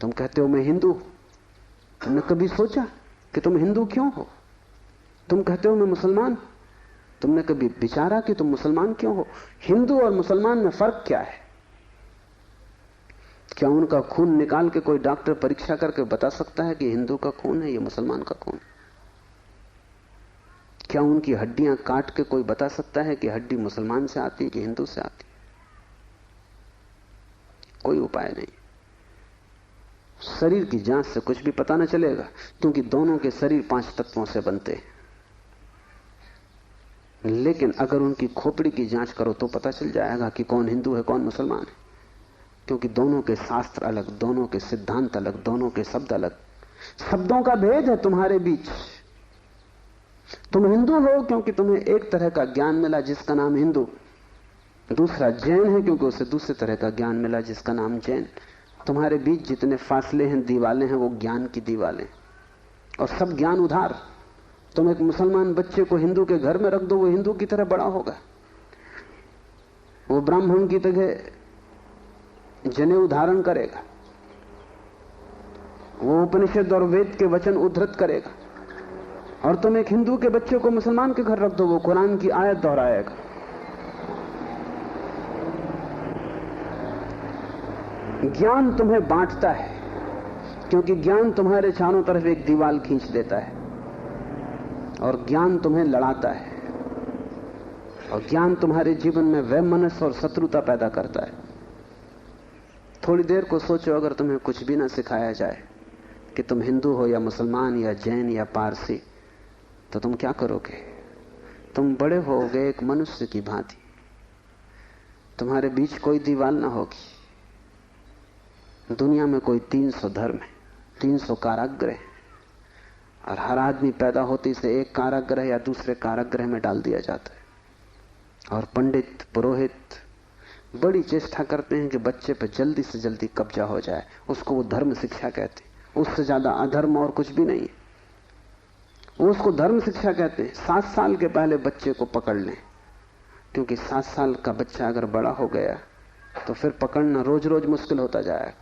तुम कहते हो मैं हिंदू, तुमने कभी सोचा कि तुम हिंदू क्यों हो? तुम कहते हो मैं मुसलमान, तुमने कभी विचारा कि तुम मुसलमान क्यों हो? हिंदू और मुसलमान में फर्क क्या है? क्या उनका खून निकाल के कोई डॉक्टर परीक्षा करके बता सकता है कि हिंदू का खून है, ये मुसलमान का खून? क्या उनकी हड्डियां काट के कोई बता सकता है कि हड्डी मुसलमान से आती है कि हिंदू से आती है? कोई उपाय नहीं। शरीर की जांच से कुछ भी पता न चलेगा, क्योंकि दोनों के शरीर 5 तत्वों से बनते हैं। लेकिन अगर उनकी खोपड़ी की जांच करो तो पता चल जाएगा कि कौन हिंदू है, कौन मुसलमान है, क्योंकि दोनों के शास्त्र अलग, दोनों के सिद्धांत अलग, दोनों के शब्द अलग। शब्दों का भेद है तुम्हारे बीच। तुम हिंदू हो क्योंकि तुम्हें एक तरह का ज्ञान मिला जिसका नाम हिंदू, दूसरा जैन है क्योंकि उसे दूसरे तरह का ज्ञान मिला जिसका नाम जैन। तुम्हारे बीच जितने फासले हैं, दीवालें हैं, वो ज्ञान की दीवालें, और सब ज्ञान उधार। तुम एक मुसलमान बच्चे को हिंदू के घर में रख दो, वो हिंदू की तरह बड़ा होगा। वो ब्राह्मण की तरह जनेऊ धारण करेगा, वो उपनिषद और वेद के वचन उद्धृत करेगा। और तुम एक हिंदू के बच्चे को मुसलमान के घर रख दो, वो कुरान की आयत दोहराएगा। ज्ञान तुम्हें बांटता है। क्योंकि ज्ञान तुम्हारे चारों तरफ एक दीवार खींच देता है और ज्ञान तुम्हें लड़ाता है, और ज्ञान तुम्हारे जीवन में वैमनस्य और शत्रुता पैदा करता है। थोड़ी देर को सोचो, अगर तुम्हें कुछ भी ना सिखाया जाए कि तुम हिंदू हो या मुसलमान या जैन या पारसी, तो तुम क्या करोगे? तुम बड़े होगे एक मनुष्य की भांति। तुम्हारे बीच कोई दीवार ना होगी। दुनिया में कोई 300 धर्म है, 300 कारागृह है, और हर आदमी पैदा होते से एक कारागृह या दूसरे कारागृह में डाल दिया जाता है। और पंडित पुरोहित बड़ी चेष्टा करते हैं कि बच्चे पर जल्दी से जल्दी कब्जा हो जाए। उसको वो धर्म शिक्षा कहते हैं। उससे ज्यादा अधर्म और कुछ भी नहीं है। वो उसको धर्म शिक्षा कहते हैं। 7 साल के पहले बच्चे को पकड़ लें, क्योंकि 7 साल का बच्चा अगर बड़ा हो गया तो फिर पकड़ना रोज रोज मुश्किल होता जाएगा।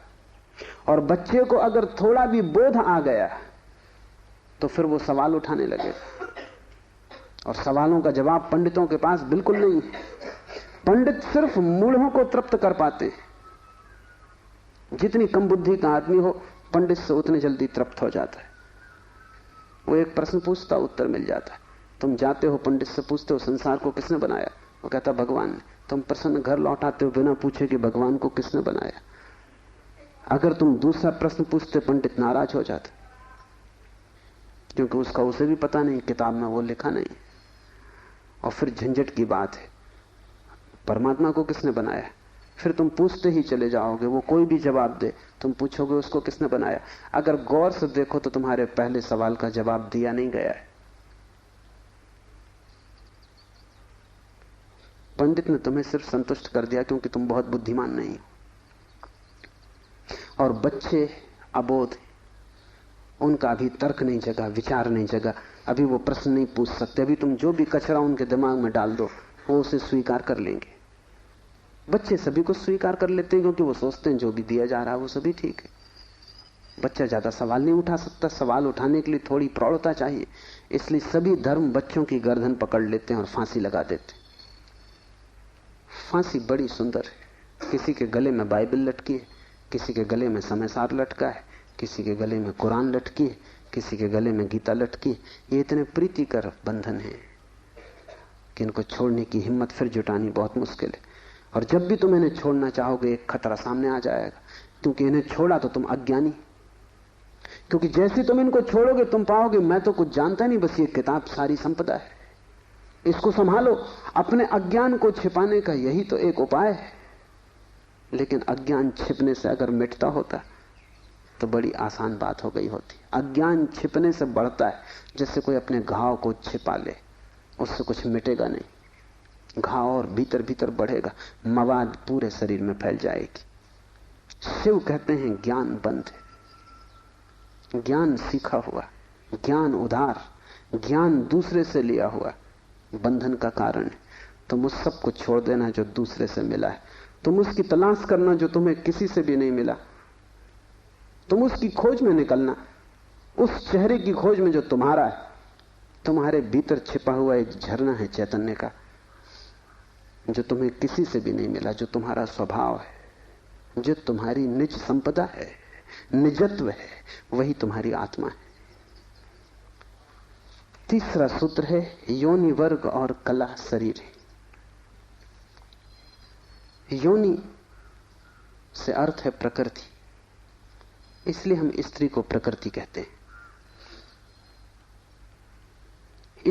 और बच्चे को अगर थोड़ा भी बोध आ गया तो फिर वो सवाल उठाने लगेगा, और सवालों का जवाब पंडितों के पास बिल्कुल नहीं है। पंडित सिर्फ मूढ़ों को तृप्त कर पाते हैं। जितनी कम बुद्धि का आदमी हो, पंडित से उतनी जल्दी तृप्त हो जाता है। वो एक प्रश्न पूछता, उत्तर मिल जाता है। तुम जाते हो पंडित से पूछते हो संसार को किसने बनाया, वो कहता भगवान ने। तुम प्रश्न घर लौटाते हो बिना पूछे कि भगवान को किसने बनाया। अगर तुम दूसरा प्रश्न पूछते, पंडित नाराज हो जाते, क्योंकि उसका उसे भी पता नहीं, किताब में वो लिखा नहीं। और फिर झंझट की बात है, परमात्मा को किसने बनाया। फिर तुम पूछते ही चले जाओगे, वो कोई भी जवाब दे, तुम पूछोगे उसको किसने बनाया। अगर गौर से देखो तो तुम्हारे पहले सवाल का जवाब दिया नहीं गया है। पंडित ने तुम्हें सिर्फ संतुष्ट कर दिया क्योंकि तुम बहुत बुद्धिमान नहीं हो। और बच्चे अबोध, उनका अभी तर्क नहीं जगा, विचार नहीं जगा, अभी वो प्रश्न नहीं पूछ सकते। अभी तुम जो भी कचरा उनके दिमाग में डाल दो, वो उसे स्वीकार कर लेंगे। बच्चे सभी को स्वीकार कर लेते हैं क्योंकि वो सोचते हैं जो भी दिया जा रहा है वो सभी ठीक है। बच्चा ज्यादा सवाल नहीं उठा सकता, सवाल उठाने के लिए थोड़ी प्रौढ़ता चाहिए। इसलिए सभी धर्म बच्चों की गर्दन पकड़ लेते हैं और फांसी लगा देते हैं। फांसी बड़ी सुंदर है। किसी के गले में बाइबल लटकी है, किसी के गले में समयसार लटका है, किसी के गले में कुरान लटकी है, किसी के गले में गीता लटकी है। ये इतने प्रीतिकर बंधन है कि इनको छोड़ने की हिम्मत फिर जुटानी बहुत मुश्किल है। और जब भी तुम इन्हें छोड़ना चाहोगे, एक खतरा सामने आ जाएगा, क्योंकि इन्हें छोड़ा तो तुम अज्ञानी। क्योंकि जैसे तुम इनको छोड़ोगे तुम पाओगे मैं तो कुछ जानता नहीं, बस ये किताब सारी संपदा है, इसको संभालो। अपने अज्ञान को छिपाने का यही तो एक उपाय है। लेकिन अज्ञान छिपने से अगर मिटता होता तो बड़ी आसान बात हो गई होती। अज्ञान छिपने से बढ़ता है, जैसे कोई अपने घाव को छिपा ले, उससे कुछ मिटेगा नहीं। घाव और भीतर भीतर बढ़ेगा, मवाद पूरे शरीर में फैल जाएगी। शिव कहते हैं ज्ञान बंद है। ज्ञान सीखा हुआ, ज्ञान उधार, ज्ञान दूसरे से लिया हुआ बंधन का कारण है। तुम उस सब को छोड़ देना जो दूसरे से मिला है। तुम उसकी तलाश करना जो तुम्हें किसी से भी नहीं मिला। तुम उसकी खोज में निकलना, उस चेहरे की खोज में जो तुम्हारा है। तुम्हारे भीतर छिपा हुआ एक झरना है चैतन्य का, जो तुम्हें किसी से भी नहीं मिला, जो तुम्हारा स्वभाव है, जो तुम्हारी निज संपदा है, निजत्व है, वही तुम्हारी आत्मा है। तीसरा सूत्र है योनि वर्ग और कला शरीर है। योनि से अर्थ है प्रकृति, इसलिए हम स्त्री को प्रकृति कहते हैं।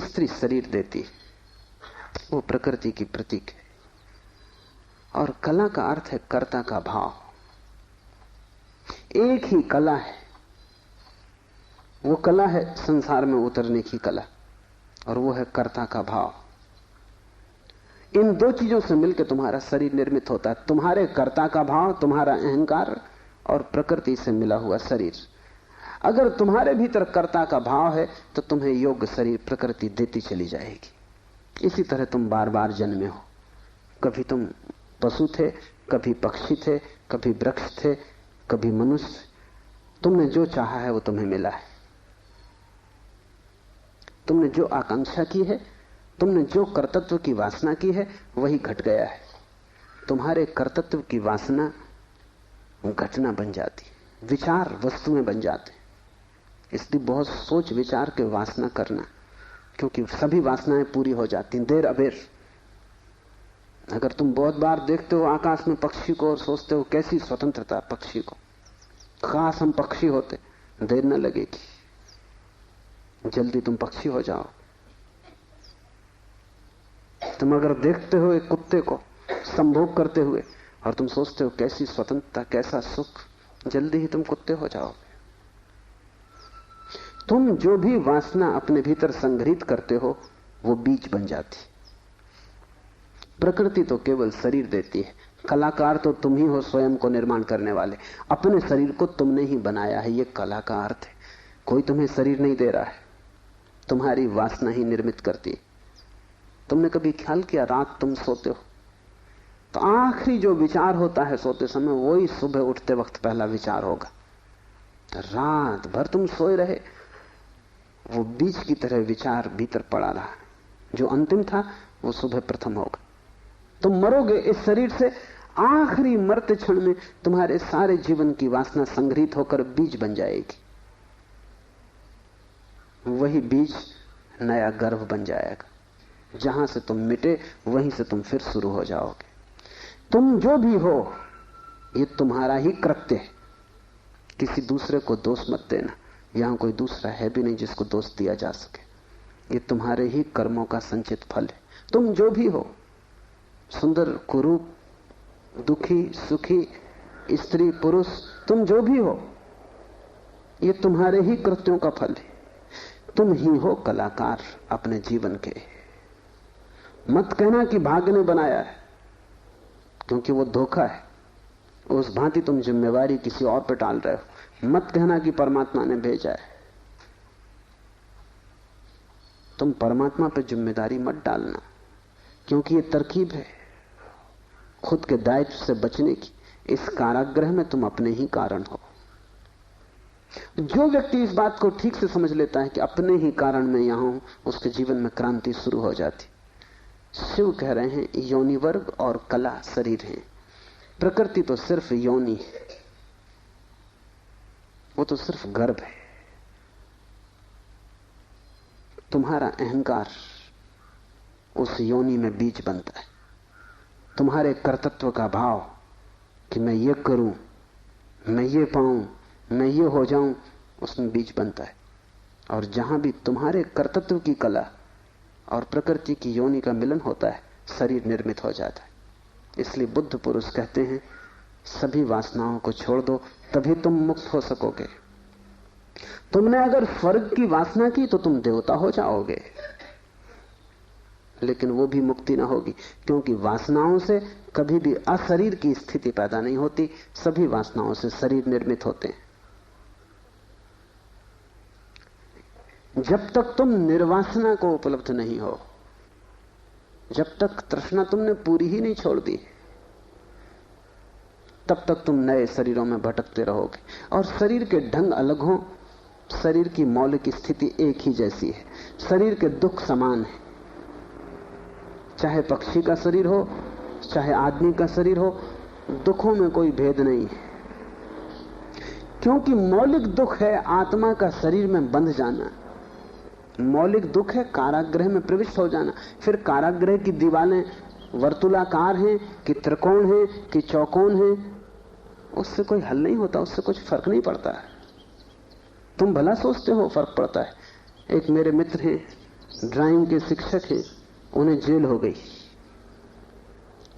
स्त्री शरीर देती है, वो प्रकृति की प्रतीक है। और कला का अर्थ है कर्ता का भाव। एक ही कला है, वो कला है संसार में उतरने की कला, और वो है कर्ता का भाव। इन दो चीजों से मिलकर तुम्हारा शरीर निर्मित होता है। तुम्हारे कर्ता का भाव, तुम्हारा अहंकार, और प्रकृति से मिला हुआ शरीर। अगर तुम्हारे भीतर कर्ता का भाव है तो तुम्हें योग्य शरीर प्रकृति देती चली जाएगी। इसी तरह तुम बार बार जन्मे हो। कभी तुम पशु थे, कभी पक्षी थे, कभी वृक्ष थे, कभी मनुष्य। तुमने जो चाहा है वो तुम्हें मिला है। तुमने जो आकांक्षा की है, तुमने जो कर्तृत्व की वासना की है, वही घट गया है। तुम्हारे कर्तृत्व की वासना घटना बन जाती, विचार वस्तुएं बन जाते हैं। इसलिए बहुत सोच विचार के वासना करना, क्योंकि सभी वासनाएं पूरी हो जाती हैं देर अबेर। अगर तुम बहुत बार देखते हो आकाश में पक्षी को और सोचते हो कैसी स्वतंत्रता पक्षी को, खास हम पक्षी होते, देर न लगेगी, जल्दी तुम पक्षी हो जाओ। तुम अगर देखते हो एक कुत्ते को संभोग करते हुए और तुम सोचते हो कैसी स्वतंत्रता, कैसा सुख, जल्दी ही तुम कुत्ते हो जाओगे। तुम जो भी वासना अपने भीतर संग्रहित करते हो वो बीज बन जाती। प्रकृति तो केवल शरीर देती है, कलाकार तो तुम ही हो, स्वयं को निर्माण करने वाले। अपने शरीर को तुमने ही बनाया है, ये कला का अर्थ है। कोई तुम्हें शरीर नहीं दे रहा है, तुम्हारी वासना ही निर्मित करती है। तुमने कभी ख्याल किया, रात तुम सोते हो तो आखिरी जो विचार होता है सोते समय, वही सुबह उठते वक्त पहला विचार होगा। रात भर तुम सोए रहे, वो बीज की तरह विचार भीतर पड़ा रहा, जो अंतिम था वो सुबह प्रथम होगा। तुम मरोगे इस शरीर से, आखिरी मरते क्षण में तुम्हारे सारे जीवन की वासना संग्रहित होकर बीज बन जाएगी। वही बीज नया गर्भ बन जाएगा। जहां से तुम मिटे वहीं से तुम फिर शुरू हो जाओगे। तुम जो भी हो ये तुम्हारा ही कृत्य है, किसी दूसरे को दोष मत देना। यहां कोई दूसरा है भी नहीं जिसको दोष दिया जा सके। ये तुम्हारे ही कर्मों का संचित फल है। तुम जो भी हो, सुंदर कुरूप, दुखी सुखी, स्त्री पुरुष, तुम जो भी हो, ये तुम्हारे ही कृत्यों का फल है। तुम ही हो कलाकार अपने जीवन के। मत कहना कि भाग्य ने बनाया है, क्योंकि वो धोखा है। उस भांति तुम जिम्मेवारी किसी और पर टाल रहे हो। मत कहना कि परमात्मा ने भेजा है। तुम परमात्मा पर जिम्मेदारी मत डालना, क्योंकि ये तरकीब है खुद के दायित्व से बचने की। इस कारागृह में तुम अपने ही कारण हो। जो व्यक्ति इस बात को ठीक से समझ लेता है कि अपने ही कारण में यहां हूं, उसके जीवन में क्रांति शुरू हो जाती। शिव कह रहे हैं योनि वर्ग और कला शरीर है। प्रकृति तो सिर्फ योनि है, वो तो सिर्फ गर्भ है। तुम्हारा अहंकार उस योनि में बीज बनता है। तुम्हारे कर्तृत्व का भाव कि मैं ये करूं, मैं ये पाऊं, मैं ये हो जाऊं, उसमें बीज बनता है। और जहां भी तुम्हारे कर्तृत्व की कला और प्रकृति की योनि का मिलन होता है, शरीर निर्मित हो जाता है। इसलिए बुद्ध पुरुष कहते हैं सभी वासनाओं को छोड़ दो, तभी तुम मुक्त हो सकोगे। तुमने अगर स्वर्ग की वासना की तो तुम देवता हो जाओगे, लेकिन वो भी मुक्ति ना होगी, क्योंकि वासनाओं से कभी भी अशरीर की स्थिति पैदा नहीं होती। सभी वासनाओं से शरीर निर्मित होते हैं। जब तक तुम निर्वासना को उपलब्ध नहीं हो, जब तक तृष्णा तुमने पूरी ही नहीं छोड़ दी, तब तक तुम नए शरीरों में भटकते रहोगे। और शरीर के ढंग अलग हो, शरीर की मौलिक स्थिति एक ही जैसी है। शरीर के दुख समान है, चाहे पक्षी का शरीर हो चाहे आदमी का शरीर हो, दुखों में कोई भेद नहीं है। क्योंकि मौलिक दुख है आत्मा का शरीर में बंध जाना। मौलिक दुख है कारागृह में प्रविष्ट हो जाना। फिर कारागृह की दीवारें वर्तुलाकार हैं कि त्रिकोण हैं कि चौकोन हैं, उससे कोई हल नहीं होता, उससे कुछ फर्क नहीं पड़ता है। तुम भला सोचते हो फर्क पड़ता है। एक मेरे मित्र हैं, ड्राइंग के शिक्षक हैं, उन्हें जेल हो गई।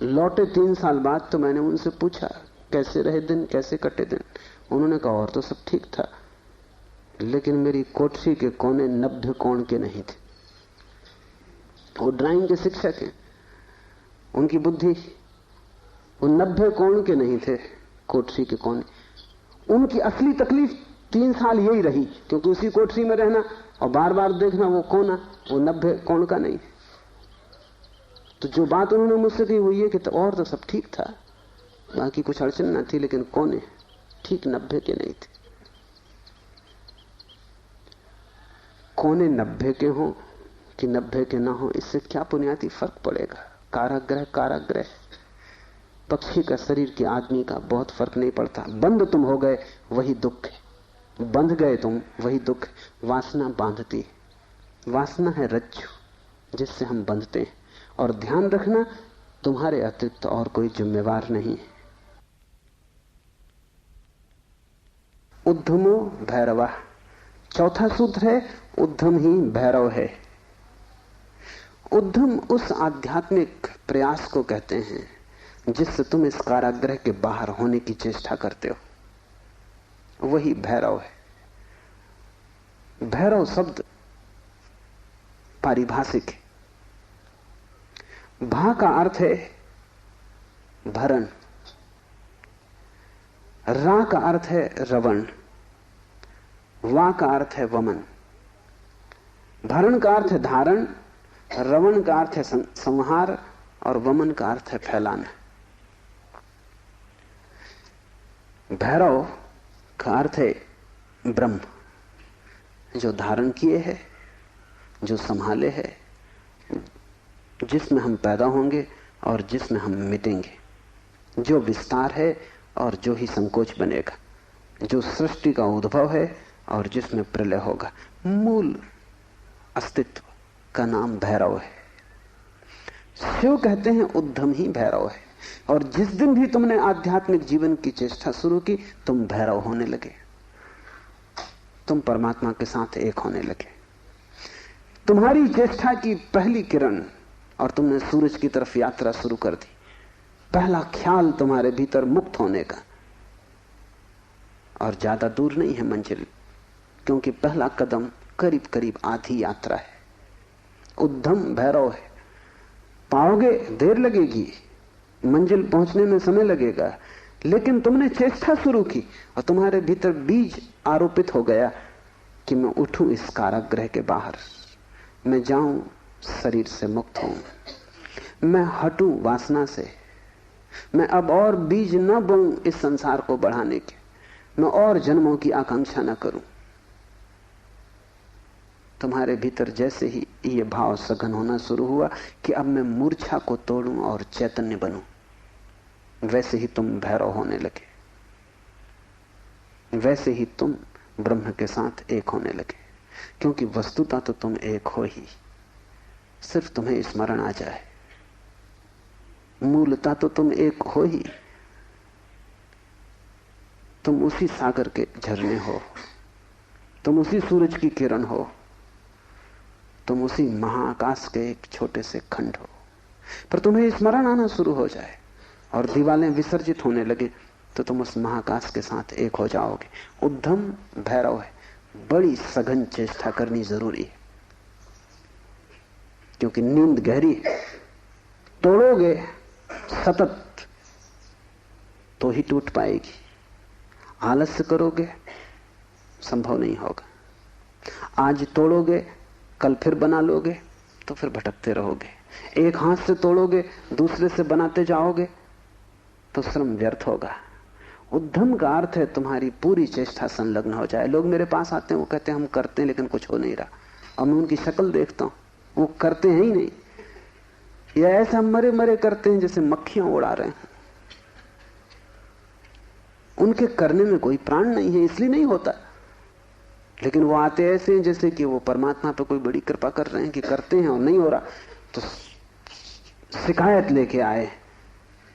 लौटे 3 साल बाद तो मैंने उनसे पूछा कैसे रहे दिन, कैसे कटे दिन। उन्होंने कहा और तो सब ठीक था, लेकिन मेरी कोठरी के कोने 90 कोण के नहीं थे। वो ड्राइंग के शिक्षक हैं, उनकी बुद्धि वो 90 कोण के नहीं थे कोठरी के कोने। उनकी असली तकलीफ 3 साल यही रही, क्योंकि उसी कोठरी में रहना और बार बार देखना वो कोना वो 90 कोण का नहीं। तो जो बात उन्होंने मुझसे कही वो ये कि तो और तो सब ठीक था, बाकी कुछ अड़चन ना थी, लेकिन कोने ठीक 90 के नहीं थे। कोने 90 के हों कि 90 के ना हो, इससे क्या बुनियादी फर्क पड़ेगा। कारागृह कारागृह। पक्षी का शरीर की आदमी का बहुत फर्क नहीं पड़ता। बंद तुम हो गए वही दुख है, बंध गए तुम वही दुख। वासना बांधती है, वासना है रज्जु जिससे हम बंधते हैं। और ध्यान रखना, तुम्हारे अतिरिक्त और कोई जिम्मेवार नहीं है। उद्यमो भैरवा, चौथा सूत्र है उद्यम ही भैरव है। उद्यम उस आध्यात्मिक प्रयास को कहते हैं जिससे तुम इस कारागृह के बाहर होने की चेष्टा करते हो, वही भैरव है। भैरव शब्द पारिभाषिक है। भा का अर्थ है भरण, रा का अर्थ है रवण, वा का अर्थ है वमन। भरण का अर्थ है धारण, रवण का अर्थ है संहार, और वमन का अर्थ है फैलाना। भैरव का अर्थ है ब्रह्म, जो धारण किए है, जो संभाले है, जिसमें हम पैदा होंगे और जिसमें हम मिटेंगे, जो विस्तार है और जो ही संकोच बनेगा, जो सृष्टि का उद्भव है और जिसमें प्रलय होगा। मूल अस्तित्व का नाम भैरव है। शिव कहते हैं उद्यम ही भैरव है। और जिस दिन भी तुमने आध्यात्मिक जीवन की चेष्टा शुरू की, तुम भैरव होने लगे, तुम परमात्मा के साथ एक होने लगे। तुम्हारी चेष्टा की पहली किरण और तुमने सूरज की तरफ यात्रा शुरू कर दी। पहला ख्याल तुम्हारे भीतर मुक्त होने का, और ज्यादा दूर नहीं है मंजिल, क्योंकि पहला कदम करीब करीब आधी यात्रा है। उद्यम भैरव है। पाओगे देर लगेगी, मंजिल पहुंचने में समय लगेगा, लेकिन तुमने चेष्टा शुरू की और तुम्हारे भीतर बीज आरोपित हो गया कि मैं उठूं इस कारागृह के बाहर, मैं जाऊं शरीर से मुक्त हूं, मैं हटूं वासना से, मैं अब और बीज न बोऊं इस संसार को बढ़ाने के, मैं और जन्मों की आकांक्षा न करूं। तुम्हारे भीतर जैसे ही ये भाव सघन होना शुरू हुआ कि अब मैं मूर्छा को तोड़ूं और चैतन्य बनूं, वैसे ही तुम भैरव होने लगे, वैसे ही तुम ब्रह्म के साथ एक होने लगे। क्योंकि वस्तुतः तो तुम एक हो ही, सिर्फ तुम्हें स्मरण आ जाए। मूलतः तो तुम एक हो ही, तुम उसी सागर के झरने हो, तुम उसी सूरज की किरण हो, तुम उसी महाआकाश के एक छोटे से खंड हो। पर तुम्हें स्मरण आना शुरू हो जाए और दीवारें विसर्जित होने लगे तो तुम उस महाआकाश के साथ एक हो जाओगे। उद्यम भैरव है। बड़ी सघन चेष्टा करनी जरूरी है, क्योंकि नींद गहरी है। तोड़ोगे सतत तो ही टूट पाएगी, आलस्य करोगे संभव नहीं होगा। आज तोड़ोगे कल फिर बना लोगे तो फिर भटकते रहोगे। एक हाथ से तोड़ोगे दूसरे से बनाते जाओगे तो श्रम व्यर्थ होगा। उद्यम का अर्थ है तुम्हारी पूरी चेष्टा संलग्न हो जाए। लोग मेरे पास आते हैं, वो कहते हैं हम करते हैं लेकिन कुछ हो नहीं रहा, और मैं उनकी शक्ल देखता हूं, वो करते हैं ही नहीं, या ऐसा मरे मरे करते हैं जैसे मक्खियां उड़ा रहे हैं। उनके करने में कोई प्राण नहीं है, इसलिए नहीं होता। लेकिन वो आते ऐसे हैं जैसे कि वो परमात्मा पे कोई बड़ी कृपा कर रहे हैं कि करते हैं और नहीं हो रहा, तो शिकायत लेके आए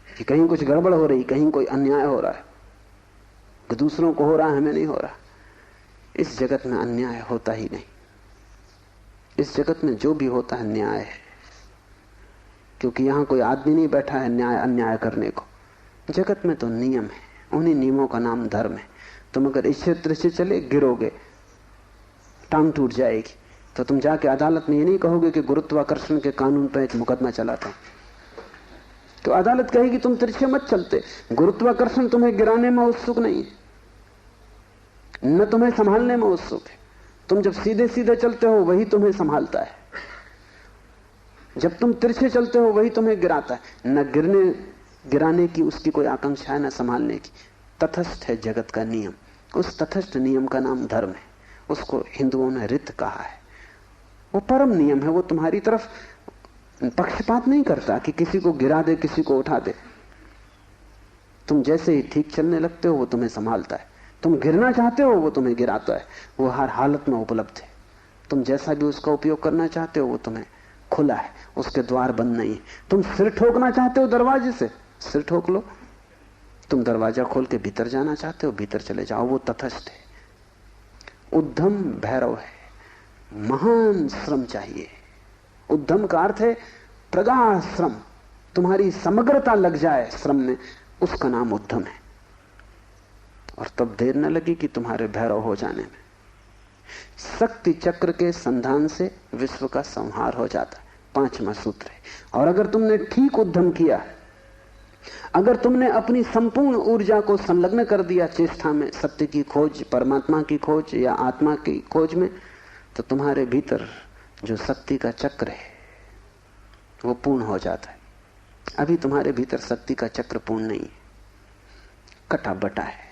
कि कहीं कुछ गड़बड़ हो रही, कहीं कोई अन्याय हो रहा है, कि दूसरों को हो रहा है हमें नहीं हो रहा। इस जगत में अन्याय होता ही नहीं। इस जगत में जो भी होता है न्याय है, क्योंकि यहां कोई आदमी नहीं बैठा है न्याय अन्याय करने को। जगत में तो नियम है, उन्हीं नियमों का नाम धर्म है। तुम अगर इस क्षेत्र से चले गिरोगे, टांग टूट जाएगी, तो तुम जाके अदालत में ये नहीं कहोगे कि गुरुत्वाकर्षण के कानून पर एक मुकदमा चलाता हूं, तो अदालत कहेगी तुम तिरछे मत चलते। गुरुत्वाकर्षण तुम्हें गिराने में उत्सुक नहीं है, न तुम्हें संभालने में उत्सुक है। तुम जब सीधे सीधे चलते हो वही तुम्हें संभालता है, जब तुम तिरछे चलते हो वही तुम्हें गिराता है। न गिराने की उसकी कोई आकांक्षा है, न संभालने की। तटस्थ है जगत का नियम। उस तटस्थ नियम का नाम धर्म है। उसको हिंदुओं ने रित कहा है। वो परम नियम है। वो तुम्हारी तरफ पक्षपात नहीं करता कि किसी को गिरा दे किसी को उठा दे। तुम जैसे ही ठीक चलने लगते हो वो तुम्हें संभालता है। तुम गिरना चाहते हो वो तुम्हें गिराता है। वो हर हालत में उपलब्ध है। तुम जैसा भी उसका उपयोग करना चाहते हो वो तुम्हें खुला है, उसके द्वार बंद नहीं है। तुम सिर ठोकना चाहते हो दरवाजे से, सिर ठोक लो। तुम दरवाजा खोल के भीतर जाना चाहते हो, भीतर चले जाओ, वो तटस्थ है। उद्यम भैरव है, महान श्रम चाहिए। उद्यम का अर्थ है प्रगाढ़ श्रम, तुम्हारी समग्रता लग जाए श्रम में, उसका नाम उद्यम है। और तब देर न लगी कि तुम्हारे भैरव हो जाने में। शक्ति चक्र के संधान से विश्व का संहार हो जाता है, 5वां सूत्र है। और अगर तुमने ठीक उद्यम किया, अगर तुमने अपनी संपूर्ण ऊर्जा को संलग्न कर दिया चेष्टा में, सत्य की खोज, परमात्मा की खोज या आत्मा की खोज में, तो तुम्हारे भीतर जो शक्ति का चक्र है वो पूर्ण हो जाता है। अभी तुम्हारे भीतर शक्ति का चक्र पूर्ण नहीं है, कटा बटा है।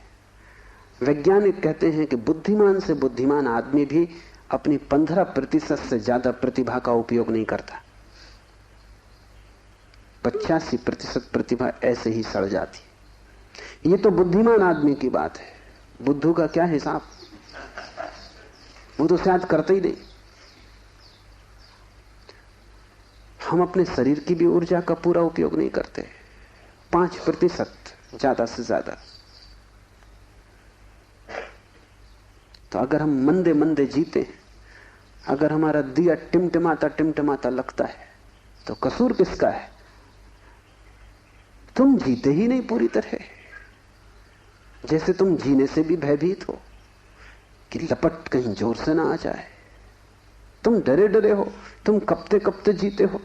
वैज्ञानिक कहते हैं कि बुद्धिमान से बुद्धिमान आदमी भी अपनी 15% से ज्यादा प्रतिभा का उपयोग नहीं करता। 85% प्रतिभा ऐसे ही सड़ जाती। ये तो बुद्धिमान आदमी की बात है। बुद्धू का क्या हिसाब, वो तो शायद करते ही नहीं। हम अपने शरीर की भी ऊर्जा का पूरा उपयोग नहीं करते, 5% ज्यादा से ज्यादा। तो अगर हम मंदे मंदे जीते, अगर हमारा दिया टिमटिमाता टिमटिमाता लगता है, तो कसूर किसका है? तुम जीते ही नहीं पूरी तरह। जैसे तुम जीने से भी भयभीत हो कि लपट कहीं जोर से ना आ जाए। तुम डरे डरे हो, तुम कपते कपते जीते हो।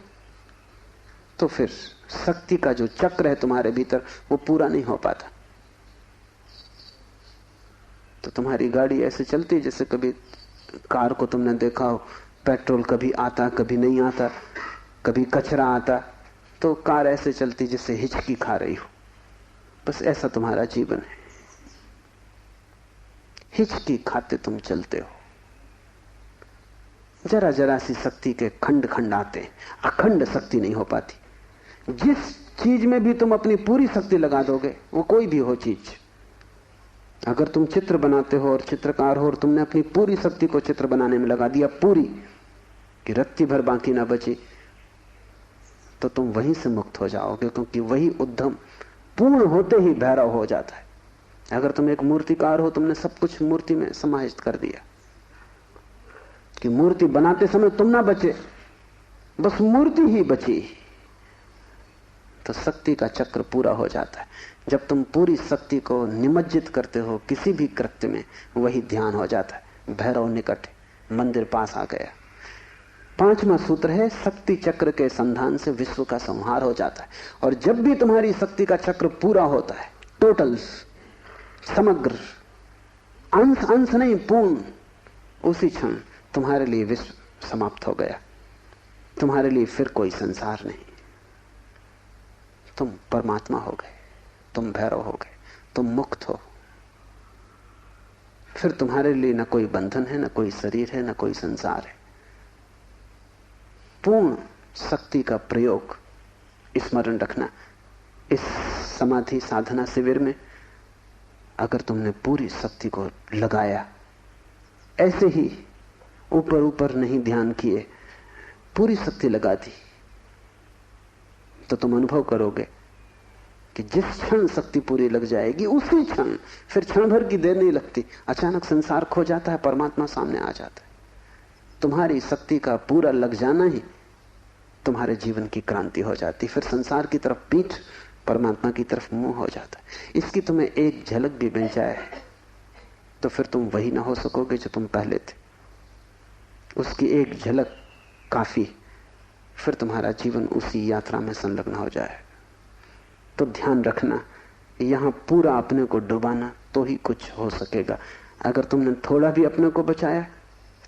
तो फिर शक्ति का जो चक्र है तुम्हारे भीतर वो पूरा नहीं हो पाता। तो तुम्हारी गाड़ी ऐसे चलती है जैसे कभी कार को तुमने देखा हो, पेट्रोल कभी आता कभी नहीं आता, कभी कचरा आता, तो कार ऐसे चलती जैसे हिचकी खा रही हो। बस ऐसा तुम्हारा जीवन है, हिचकी खाते तुम चलते हो। जरा जरा सी शक्ति के खंड खंड आते हैं, अखंड शक्ति नहीं हो पाती। जिस चीज में भी तुम अपनी पूरी शक्ति लगा दोगे, वो कोई भी हो चीज, अगर तुम चित्र बनाते हो और चित्रकार हो और तुमने अपनी पूरी शक्ति को चित्र बनाने में लगा दिया, पूरी कि रत्ती भर बाकी ना बची, तो तुम वहीं से मुक्त हो जाओगे, क्योंकि वही उद्यम पूर्ण होते ही भैरव हो जाता है। अगर तुम एक मूर्तिकार हो, तुमने सब कुछ मूर्ति में समाहित कर दिया कि मूर्ति बनाते समय तुम ना बचे, बस मूर्ति ही बची, तो शक्ति का चक्र पूरा हो जाता है। जब तुम पूरी शक्ति को निमज्जित करते हो किसी भी कृत्य में, वही ध्यान हो जाता है। भैरव निकट है, मंदिर पास आ गया। 5वां सूत्र है, शक्ति चक्र के संधान से विश्व का संहार हो जाता है। और जब भी तुम्हारी शक्ति का चक्र पूरा होता है, टोटल, समग्र, अंश अंश नहीं, पूर्ण, उसी क्षण तुम्हारे लिए विश्व समाप्त हो गया। तुम्हारे लिए फिर कोई संसार नहीं, तुम परमात्मा हो गए, तुम भैरव हो गए, तुम मुक्त हो। फिर तुम्हारे लिए न कोई बंधन है, न कोई शरीर है, न कोई संसार है। पूर्ण शक्ति का प्रयोग स्मरण रखना। इस समाधि साधना शिविर में अगर तुमने पूरी शक्ति को लगाया, ऐसे ही ऊपर ऊपर नहीं ध्यान किए, पूरी शक्ति लगा दी, तो तुम अनुभव करोगे कि जिस क्षण शक्ति पूरी लग जाएगी, उसी क्षण, फिर क्षण भर की देर नहीं लगती, अचानक संसार खो जाता है, परमात्मा सामने आ जाता है। तुम्हारी शक्ति का पूरा लग जाना ही तुम्हारे जीवन की क्रांति हो जाती। फिर संसार की तरफ पीठ, परमात्मा की तरफ मुंह हो जाता है। इसकी तुम्हें एक झलक भी मिल जाए तो फिर तुम वही ना हो सकोगे जो तुम पहले थे। उसकी एक झलक काफी, फिर तुम्हारा जीवन उसी यात्रा में संलग्न हो जाए। तो ध्यान रखना, यहां पूरा अपने को डुबाना तो ही कुछ हो सकेगा। अगर तुमने थोड़ा भी अपने को बचाया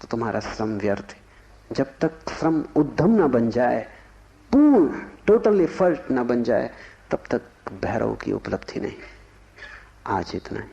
तो तुम्हारा श्रम व्यर्थ है। जब तक श्रम उद्यम ना बन जाए, पूर्ण टोटल एफर्ट ना बन जाए, तब तक भैरव की उपलब्धि नहीं। आज इतना ही।